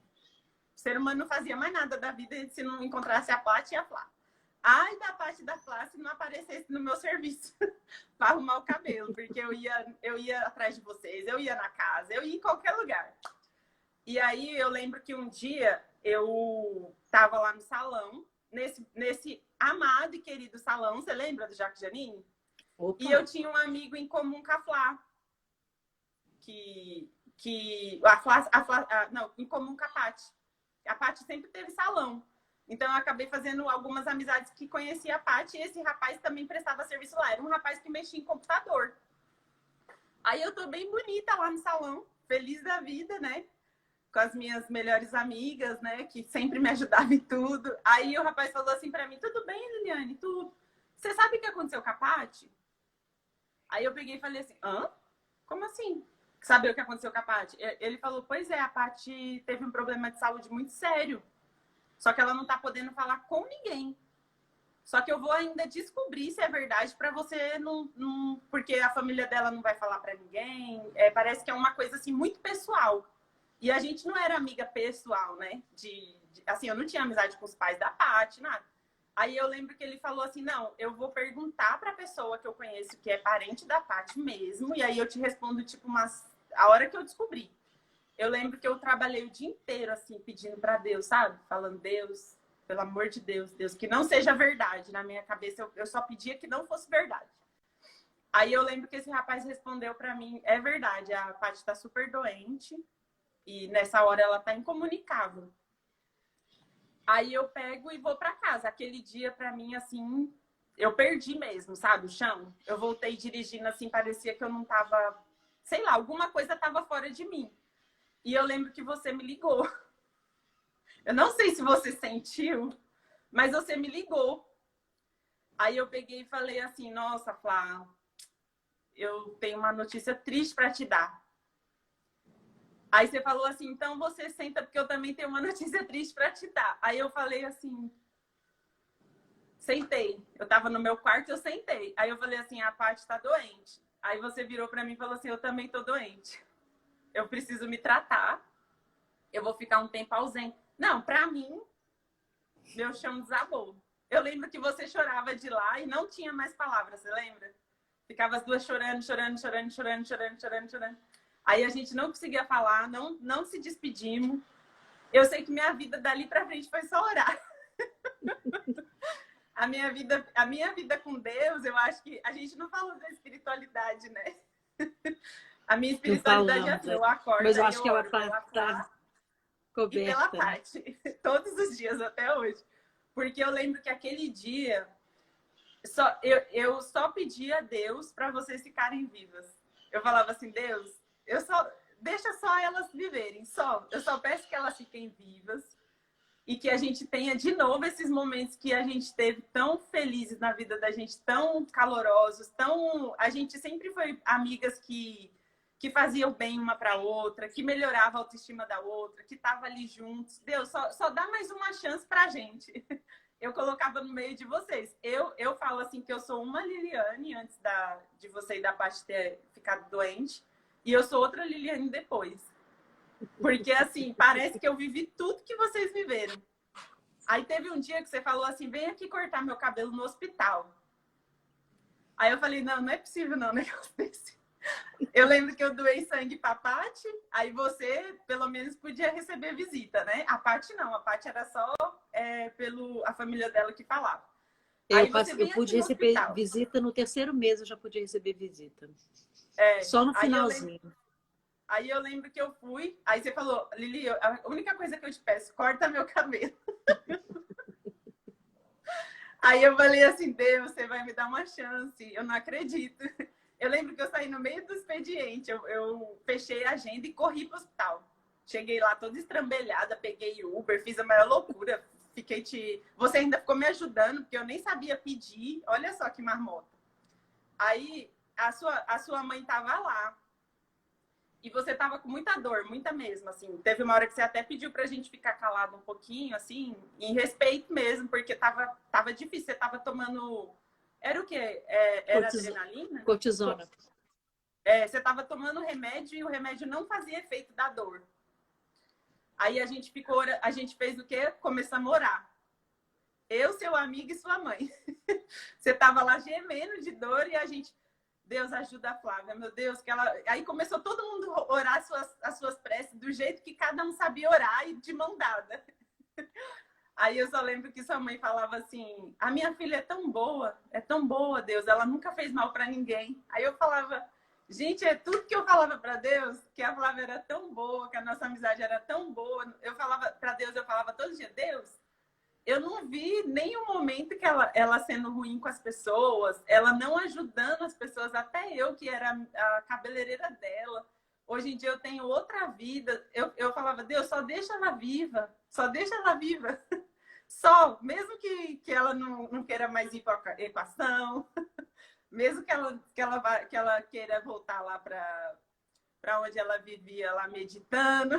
ser humano não fazia mais nada da vida se não encontrasse a Paty e a Flá. Ai, da Paty e da Flá, se não aparecesse no meu serviço para arrumar o cabelo, porque eu ia atrás de vocês, eu ia na casa, eu ia em qualquer lugar. E aí eu lembro que um dia eu estava lá no salão, nesse amado e querido salão, você lembra do Jacques Janine? Opa. E eu tinha um amigo em comum com a Flá, não, em comum com a Paty. A Paty sempre teve salão. Então eu acabei fazendo algumas amizades que conhecia a Paty, e esse rapaz também prestava serviço lá. Era um rapaz que mexia em computador. Aí eu tô bem bonita lá no salão, feliz da vida, né? Com as minhas melhores amigas, né? Que sempre me ajudavam em tudo. Aí o rapaz falou assim pra mim: tudo bem, Liliane? Tudo. Você sabe o que aconteceu com a Paty? Aí eu peguei e falei assim: hã? Como assim? Saber o que aconteceu com a Paty? Ele falou: pois é, a Paty teve um problema de saúde muito sério. Só que ela não tá podendo falar com ninguém. Só que eu vou ainda descobrir se é verdade para você não... Porque a família dela não vai falar para ninguém. Parece que é uma coisa assim muito pessoal. E a gente não era amiga pessoal, né? Assim, eu não tinha amizade com os pais da Paty, nada. Aí eu lembro que ele falou assim: não, eu vou perguntar pra pessoa que eu conheço, que é parente da Paty mesmo, e aí eu te respondo, tipo, a hora que eu descobri. Eu lembro que eu trabalhei o dia inteiro, assim, pedindo pra Deus, sabe? Falando: Deus, pelo amor de Deus, Deus, que não seja verdade. Na minha cabeça, eu só pedia que não fosse verdade. Aí eu lembro que esse rapaz respondeu pra mim: é verdade, a Paty tá super doente, e nessa hora ela tá incomunicável. Aí eu pego e vou pra casa. Aquele dia, pra mim, assim, eu perdi mesmo, sabe, o chão. Eu voltei dirigindo, assim, parecia que eu não tava... Sei lá, alguma coisa tava fora de mim. E eu lembro que você me ligou. Eu não sei se você sentiu, mas você me ligou. Aí eu peguei e falei assim: nossa, Flá, eu tenho uma notícia triste pra te dar. Aí você falou assim: então você senta, porque eu também tenho uma notícia triste pra te dar. Aí eu falei assim, sentei. Eu tava no meu quarto, eu sentei. Aí eu falei assim: a Paty tá doente. Aí você virou pra mim e falou assim: eu também tô doente. Eu preciso me tratar. Eu vou ficar um tempo ausente. Não, pra mim, meu chão desabou. Eu lembro que você chorava de lá e não tinha mais palavras, você lembra? Ficava as duas chorando, chorando, chorando, chorando, chorando, chorando, chorando. Aí a gente não conseguia falar, não se despedimos. Eu sei que minha vida dali pra frente foi só orar. A minha vida com Deus, eu acho que a gente não falou da espiritualidade, né? A minha espiritualidade é assim: eu acordo, mas eu aí acho eu que ela oro pela Flá e pela coberta. Paty. Todos os dias até hoje. Porque eu lembro que aquele dia eu só pedia a Deus para vocês ficarem vivas. Eu falava assim: Deus, deixa só elas viverem, eu só peço que elas fiquem vivas e que a gente tenha de novo esses momentos que a gente teve tão felizes na vida da gente, tão calorosos, a gente sempre foi amigas que faziam bem uma para outra, que melhorava a autoestima da outra, que tava ali juntos. Deus, só dá mais uma chance pra gente. Eu colocava no meio de vocês. Eu falo assim que eu sou uma Liliane antes de você e da Paty ter ficado doente, e eu sou outra Liliane depois. Porque, assim, parece que eu vivi tudo que vocês viveram. Aí teve um dia que você falou assim: vem aqui cortar meu cabelo no hospital. Aí eu falei: não é possível não, negócio desse. Eu lembro que eu doei sangue pra Paty, aí você, pelo menos, podia receber visita, né? A Paty não, a Paty era só a família dela que falava. Aí você Eu vem pude aqui no receber hospital. visita no terceiro mês, eu já podia receber visita. É, Só no finalzinho. Aí eu lembro que eu fui, aí você falou: Lili, a única coisa que eu te peço, corta meu cabelo. Aí eu falei assim: Deus, você vai me dar uma chance, eu não acredito. Eu lembro que eu saí no meio do expediente, eu fechei a agenda e corri pro hospital. Cheguei lá toda estrambelhada, peguei Uber, fiz a maior loucura. Você ainda ficou me ajudando, porque eu nem sabia pedir. Olha só que marmota. Aí a sua mãe tava lá. E você tava com muita dor, muita mesmo, assim. Teve uma hora que você até pediu pra gente ficar calado um pouquinho, assim, em respeito mesmo, porque tava difícil. Você tava tomando... Era o quê? Era adrenalina? Cortisona. Você tava tomando remédio e o remédio não fazia efeito da dor. Aí a gente fez o quê? Começamos a orar. Eu, seu amigo e sua mãe. Você tava lá gemendo de dor e a gente, Deus ajuda a Flávia, meu Deus, que ela. Aí começou todo mundo a orar as suas preces do jeito que cada um sabia orar e de mão dada. Aí eu só lembro que sua mãe falava assim: a minha filha é tão boa, Deus, ela nunca fez mal para ninguém. Aí eu falava, gente, é tudo que eu falava para Deus, que a Flávia era tão boa, que a nossa amizade era tão boa. Eu falava para Deus, eu falava todo dia, Deus, eu não vi nenhum momento que ela sendo ruim com as pessoas, ela não ajudando as pessoas, até eu, que era a cabeleireira dela. Hoje em dia eu tenho outra vida. Eu falava, Deus, só deixa ela viva, só deixa ela viva. Só, mesmo que ela não queira mais ir para a equação, mesmo que ela queira voltar lá para onde ela vivia, lá meditando,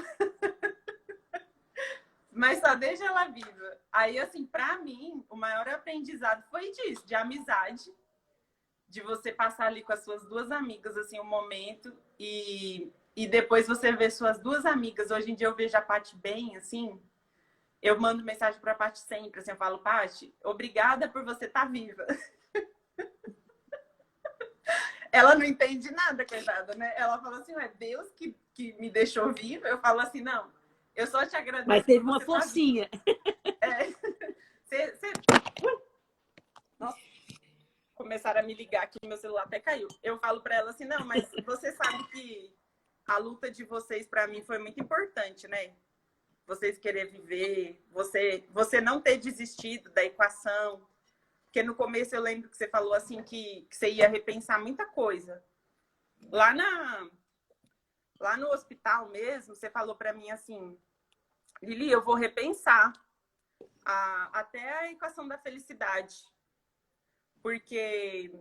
mas só deixa ela viva. Aí, assim, para mim, o maior aprendizado foi disso, de amizade, de você passar ali com as suas duas amigas, assim, um momento, e depois você ver suas duas amigas. Hoje em dia eu vejo a Paty bem, assim. Eu mando mensagem para a Paty sempre, assim, eu falo, Paty, obrigada por você estar viva. Ela não entende nada, coitada, né? Ela fala assim, é Deus que me deixou viva. Eu falo assim, não, eu só te agradeço. Mas teve uma forcinha. Nossa, começaram a me ligar aqui, meu celular até caiu. Eu falo para ela assim, não, mas você sabe que a luta de vocês para mim foi muito importante, né? Vocês querer viver, você não ter desistido da equação. Porque no começo eu lembro que você falou assim que você ia repensar muita coisa. Lá no hospital mesmo, você falou para mim assim, Lili, eu vou repensar até a equação da felicidade. Porque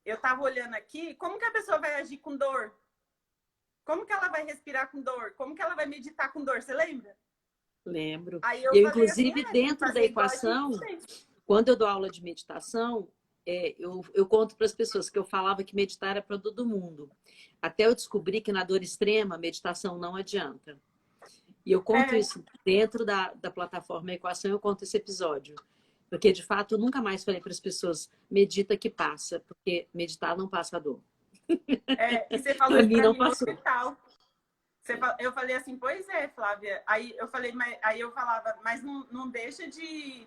eu estava olhando aqui, como que a pessoa vai agir com dor? Como que ela vai respirar com dor? Como que ela vai meditar com dor? Você lembra? Lembro. Aí eu falei inclusive, assim, dentro da equação, quando eu dou aula de meditação, eu conto para as pessoas que eu falava que meditar era para todo mundo. Até eu descobri que na dor extrema, meditação não adianta. E eu conto isso dentro da plataforma Equação, eu conto esse episódio. Porque, de fato, eu nunca mais falei para as pessoas, medita que passa, porque meditar não passa a dor. E você falou isso para mim no passou. hospital. Eu falei assim, pois é, Flávia. Aí eu falava, mas não deixa de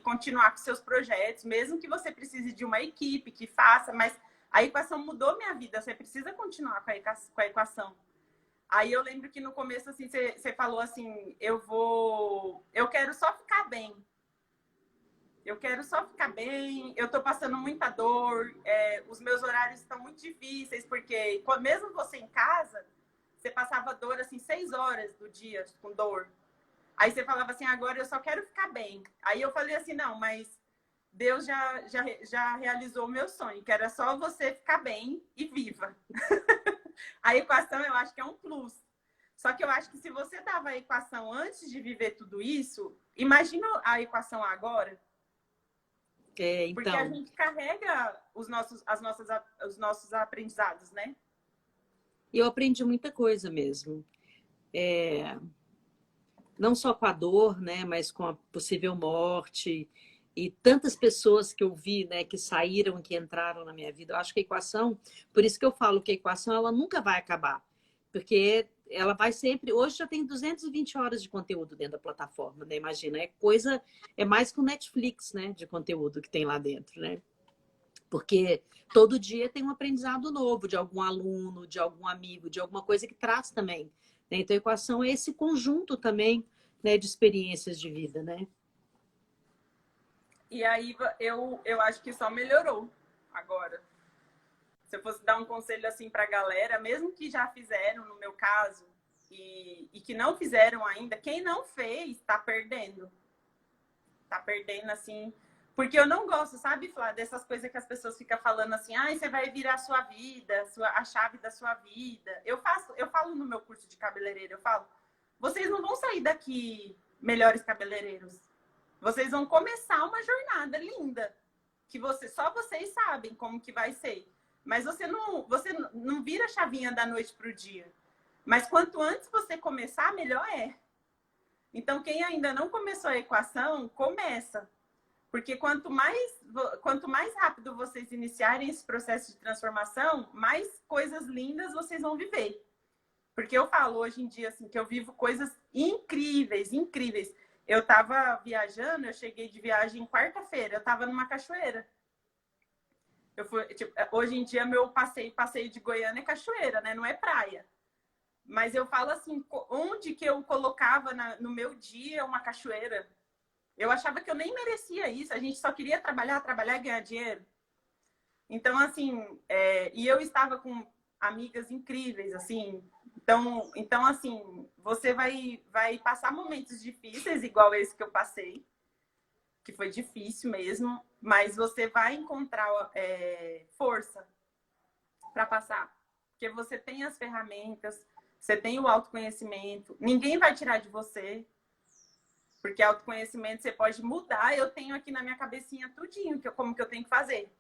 continuar com seus projetos, mesmo que você precise de uma equipe que faça, mas a equação mudou minha vida, você precisa continuar com a equação. Aí eu lembro que no começo, assim, você falou assim, eu quero só ficar bem. Eu quero só ficar bem, eu tô passando muita dor, os meus horários estão muito difíceis, porque mesmo você em casa, você passava dor, assim, 6 horas do dia com dor. Aí você falava assim, agora eu só quero ficar bem. Aí eu falei assim, não, mas Deus já realizou o meu sonho, que era só você ficar bem e viva. A equação eu acho que é um plus. Só que eu acho que se você dava a equação antes de viver tudo isso, imagina a equação agora. Então... Porque a gente carrega os nossos aprendizados, né? Eu aprendi muita coisa mesmo. Não só com a dor, né, mas com a possível morte e tantas pessoas que eu vi, né, que saíram, que entraram na minha vida. Eu acho que a equação, por isso que eu falo que a equação ela nunca vai acabar, porque ela vai sempre. Hoje já tem 220 horas de conteúdo dentro da plataforma, né? Imagina, é mais que o Netflix, né, de conteúdo que tem lá dentro, né? Porque todo dia tem um aprendizado novo de algum aluno, de algum amigo, de alguma coisa que traz também. Né? Então, a equação é esse conjunto também, né, de experiências de vida, né? E aí eu acho que só melhorou agora. Se eu fosse dar um conselho assim para a galera, mesmo que já fizeram, no meu caso, e que não fizeram ainda, quem não fez está perdendo. Está perdendo, assim. Porque eu não gosto, sabe, Flá, dessas coisas que as pessoas ficam falando assim, você vai virar a sua vida, a chave da sua vida. Eu falo no meu curso de cabeleireiro, eu falo, vocês não vão sair daqui melhores cabeleireiros. Vocês vão começar uma jornada linda, que só vocês sabem como que vai ser. Mas você não vira a chavinha da noite pro dia. Mas quanto antes você começar, melhor é. Então, quem ainda não começou a equação, começa. Porque quanto mais rápido vocês iniciarem esse processo de transformação, mais coisas lindas vocês vão viver. Porque eu falo hoje em dia assim, que eu vivo coisas incríveis, incríveis. Eu estava viajando, eu cheguei de viagem quarta-feira, eu estava numa cachoeira. Hoje em dia, meu passeio de Goiânia é cachoeira, né? Não é praia. Mas eu falo assim, onde que eu colocava no meu dia uma cachoeira? Eu achava que eu nem merecia isso. A gente só queria trabalhar e ganhar dinheiro. Então, assim, e eu estava com amigas incríveis, assim. Então assim, você vai passar momentos difíceis, igual esse que eu passei, que foi difícil mesmo, mas você vai encontrar força para passar. Porque você tem as ferramentas, você tem o autoconhecimento, ninguém vai tirar de você. Porque autoconhecimento você pode mudar. Eu tenho aqui na minha cabecinha tudinho, como que eu tenho que fazer.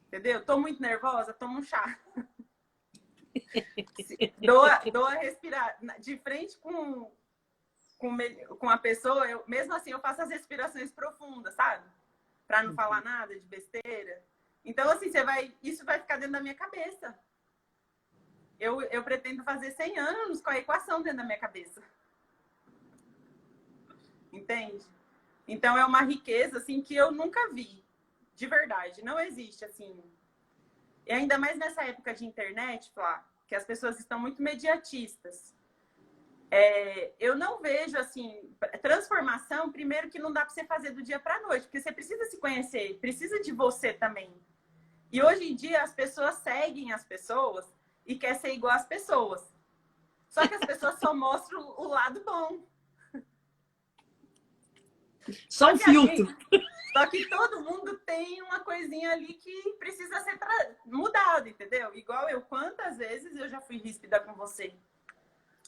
Entendeu? Tô muito nervosa, tomo um chá. Dou a respirar. De frente com a pessoa, mesmo assim eu faço as respirações profundas, sabe? Para não falar nada de besteira. Então, assim, isso vai ficar dentro da minha cabeça. Eu pretendo fazer 100 anos com a equação dentro da minha cabeça. Entende? Então é uma riqueza assim que eu nunca vi, de verdade, não existe assim. E ainda mais nessa época de internet, Flá, que as pessoas estão muito mediatistas. Eu não vejo assim, transformação, primeiro que não dá para você fazer do dia para a noite, porque você precisa se conhecer, precisa de você também. E hoje em dia as pessoas seguem as pessoas e quer ser igual às pessoas. Só que as pessoas só mostram o lado bom. Só um filtro. Só que todo mundo tem uma coisinha ali que precisa ser mudada, entendeu? Igual eu, quantas vezes eu já fui ríspida com você?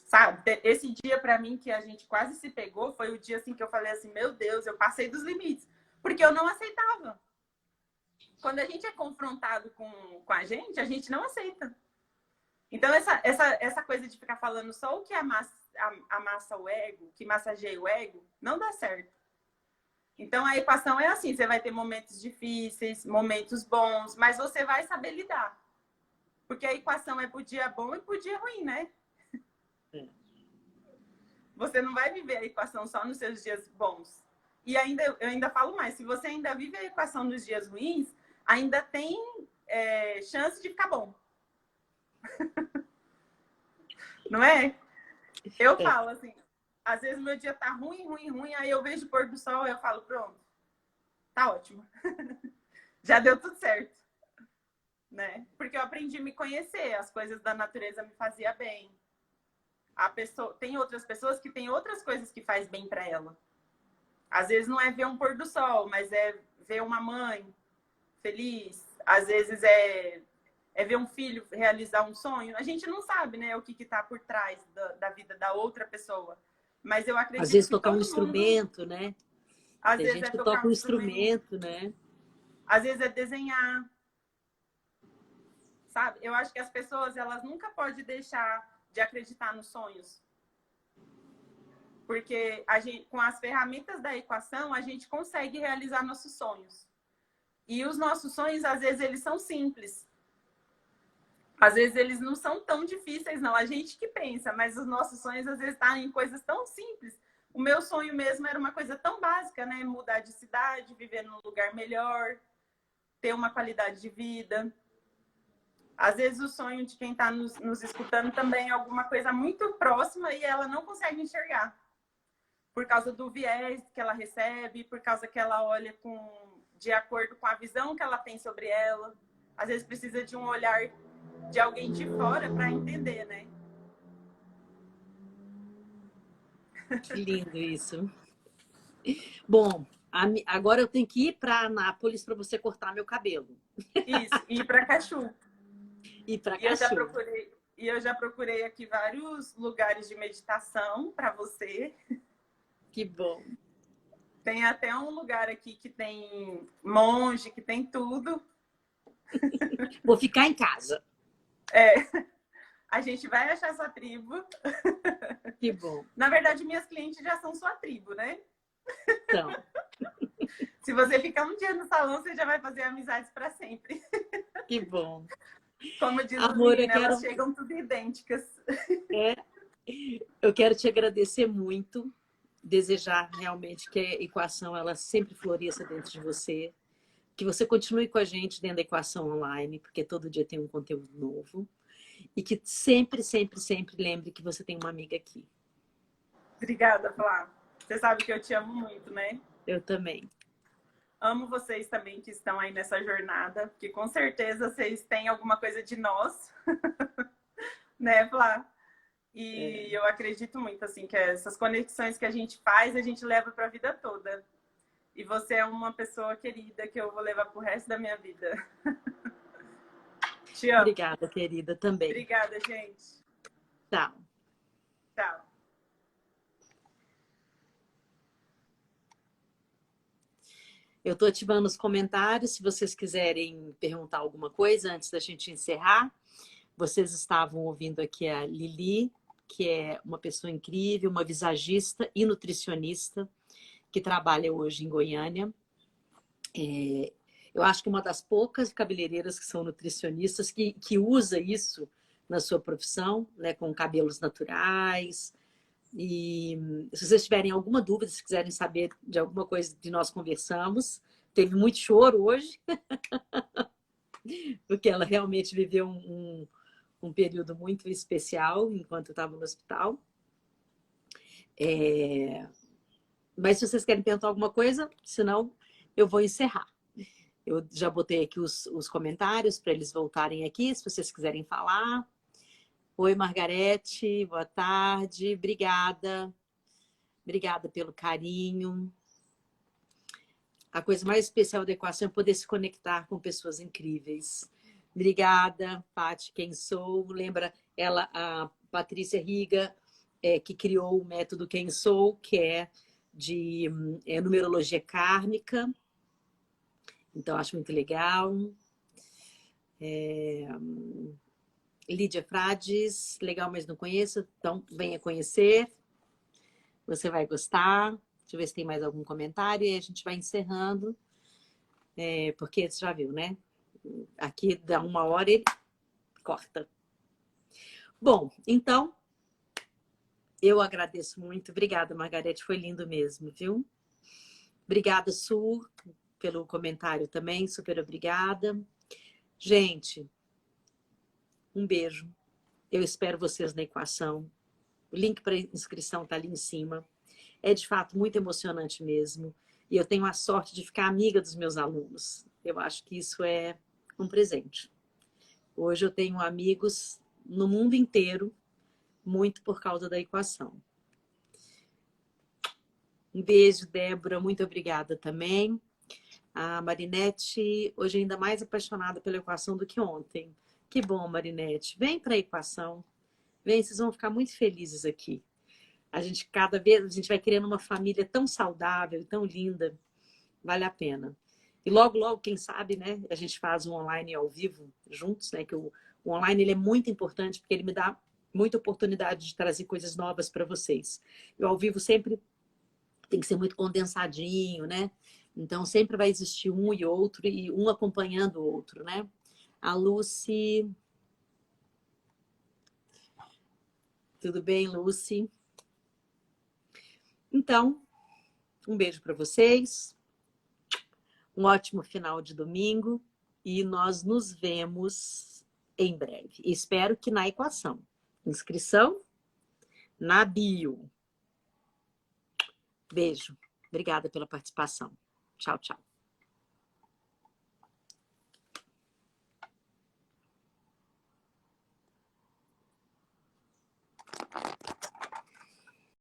Sabe? Esse dia pra mim que a gente quase se pegou foi o dia assim que eu falei assim, meu Deus, eu passei dos limites. Porque eu não aceitava. Quando a gente é confrontado com a gente não aceita. Então, essa coisa de ficar falando só o que amassa o ego, que massageia o ego, não dá certo. Então, a equação é assim, você vai ter momentos difíceis, momentos bons, mas você vai saber lidar. Porque a equação é pro dia bom e pro dia ruim, né? Você não vai viver a equação só nos seus dias bons. E eu ainda falo mais, se você ainda vive a equação nos dias ruins, ainda tem chance de ficar bom. Não é? Eu falo assim, às vezes meu dia tá ruim, aí eu vejo o pôr do sol e eu falo, pronto, tá ótimo. Já deu tudo certo. Né? Porque eu aprendi a me conhecer, as coisas da natureza me faziam bem. Tem outras pessoas que têm outras coisas que faz bem para ela. Às vezes não é ver um pôr do sol, mas é ver uma mãe feliz. Às vezes é ver um filho realizar um sonho. A gente não sabe, né, o que está por trás da vida da outra pessoa. Mas eu acredito às vezes que tocar um todo instrumento, mundo... né? Às Tem vezes gente é que tocar toca um um instrumento, né? Às vezes é desenhar. Sabe? Eu acho que as pessoas, elas nunca podem deixar de acreditar nos sonhos. Porque com as ferramentas da equação, a gente consegue realizar nossos sonhos. E os nossos sonhos, às vezes, eles são simples. Às vezes, eles não são tão difíceis, não. A gente que pensa, mas os nossos sonhos, às vezes, estão em coisas tão simples. O meu sonho mesmo era uma coisa tão básica, né? Mudar de cidade, viver num lugar melhor, ter uma qualidade de vida. Às vezes o sonho de quem está nos escutando também é alguma coisa muito próxima e ela não consegue enxergar. Por causa do viés que ela recebe, por causa que ela olha de acordo com a visão que ela tem sobre ela. Às vezes precisa de um olhar de alguém de fora para entender, né? Que lindo isso. Bom, agora eu tenho que ir para Anápolis para você cortar meu cabelo. Isso, e ir para Cachu. E para Cachu. Eu já procurei aqui vários lugares de meditação para você. Que bom. Tem até um lugar aqui que tem monge, que tem tudo. Vou ficar em casa. A gente vai achar sua tribo. Que bom. Na verdade, minhas clientes já são sua tribo, né? Então, Se você ficar um dia no salão, você já vai fazer amizades para sempre. que bom. Como diz as Amor, meninas, elas chegam tudo idênticas. é, eu quero te agradecer muito, desejar realmente que a equação ela sempre floresça dentro de você, que você continue com a gente dentro da equação online, porque todo dia tem um conteúdo novo, e que sempre, sempre, sempre lembre que você tem uma amiga aqui. Obrigada, Flá. Você sabe que eu te amo muito, né? Eu também. Amo vocês também que estão aí nessa jornada, porque com certeza vocês têm alguma coisa de nós, né, Flá? E eu acredito muito, assim, que essas conexões que a gente faz, a gente leva para a vida toda. E você é uma pessoa querida que eu vou levar pro resto da minha vida. Te amo. Obrigada, querida, também. Obrigada, gente. Tchau. Tchau. Eu estou ativando os comentários. Se vocês quiserem perguntar alguma coisa antes da gente encerrar, vocês estavam ouvindo aqui a Lili, que é uma pessoa incrível, uma visagista e nutricionista, que trabalha hoje em Goiânia. Eu acho que uma das poucas cabeleireiras que são nutricionistas que usa isso na sua profissão, né, com cabelos naturais. E se vocês tiverem alguma dúvida, se quiserem saber de alguma coisa que nós conversamos, teve muito choro hoje, porque ela realmente viveu um período muito especial enquanto eu estava no hospital. Mas se vocês querem perguntar alguma coisa, senão eu vou encerrar. Eu já botei aqui os comentários para eles voltarem aqui, se vocês quiserem falar. Oi, Margarete, boa tarde, obrigada. Obrigada pelo carinho. A coisa mais especial da equação é poder se conectar com pessoas incríveis. Obrigada, Paty, quem sou. Lembra ela, a Patrícia Riga, que criou o método Quem Sou, que é de numerologia kármica. Então, acho muito legal. Lídia Frades, legal, mas não conheço. Então, venha conhecer. Você vai gostar. Deixa eu ver se tem mais algum comentário. E a gente vai encerrando. Porque você já viu, né? Aqui dá 1 hora e corta. Bom, então, eu agradeço muito. Obrigada, Margarete. Foi lindo mesmo, viu? Obrigada, Su, pelo comentário também. Super obrigada. Gente, um beijo. Eu espero vocês na equação. O link para inscrição está ali em cima. É, de fato, muito emocionante mesmo. E eu tenho a sorte de ficar amiga dos meus alunos. Eu acho que isso é um presente. Hoje eu tenho amigos no mundo inteiro, muito por causa da equação. Um beijo, Débora. Muito obrigada também. A Marinete, hoje ainda mais apaixonada pela equação do que ontem. Que bom, Marinete. Vem para a equação. Vem, vocês vão ficar muito felizes aqui. Cada vez a gente vai criando uma família tão saudável, tão linda. Vale a pena. E logo, logo, quem sabe, né? A gente faz um online ao vivo juntos, né? Que o online ele é muito importante porque ele me dá muita oportunidade de trazer coisas novas para vocês. E o ao vivo sempre tem que ser muito condensadinho, né? Então sempre vai existir um e outro e um acompanhando o outro, né? A Lucy. Tudo bem, Lucy? Então, um beijo para vocês. Um ótimo final de domingo e nós nos vemos em breve. Espero que na equação. Inscrição na bio. Beijo. Obrigada pela participação. Tchau, tchau.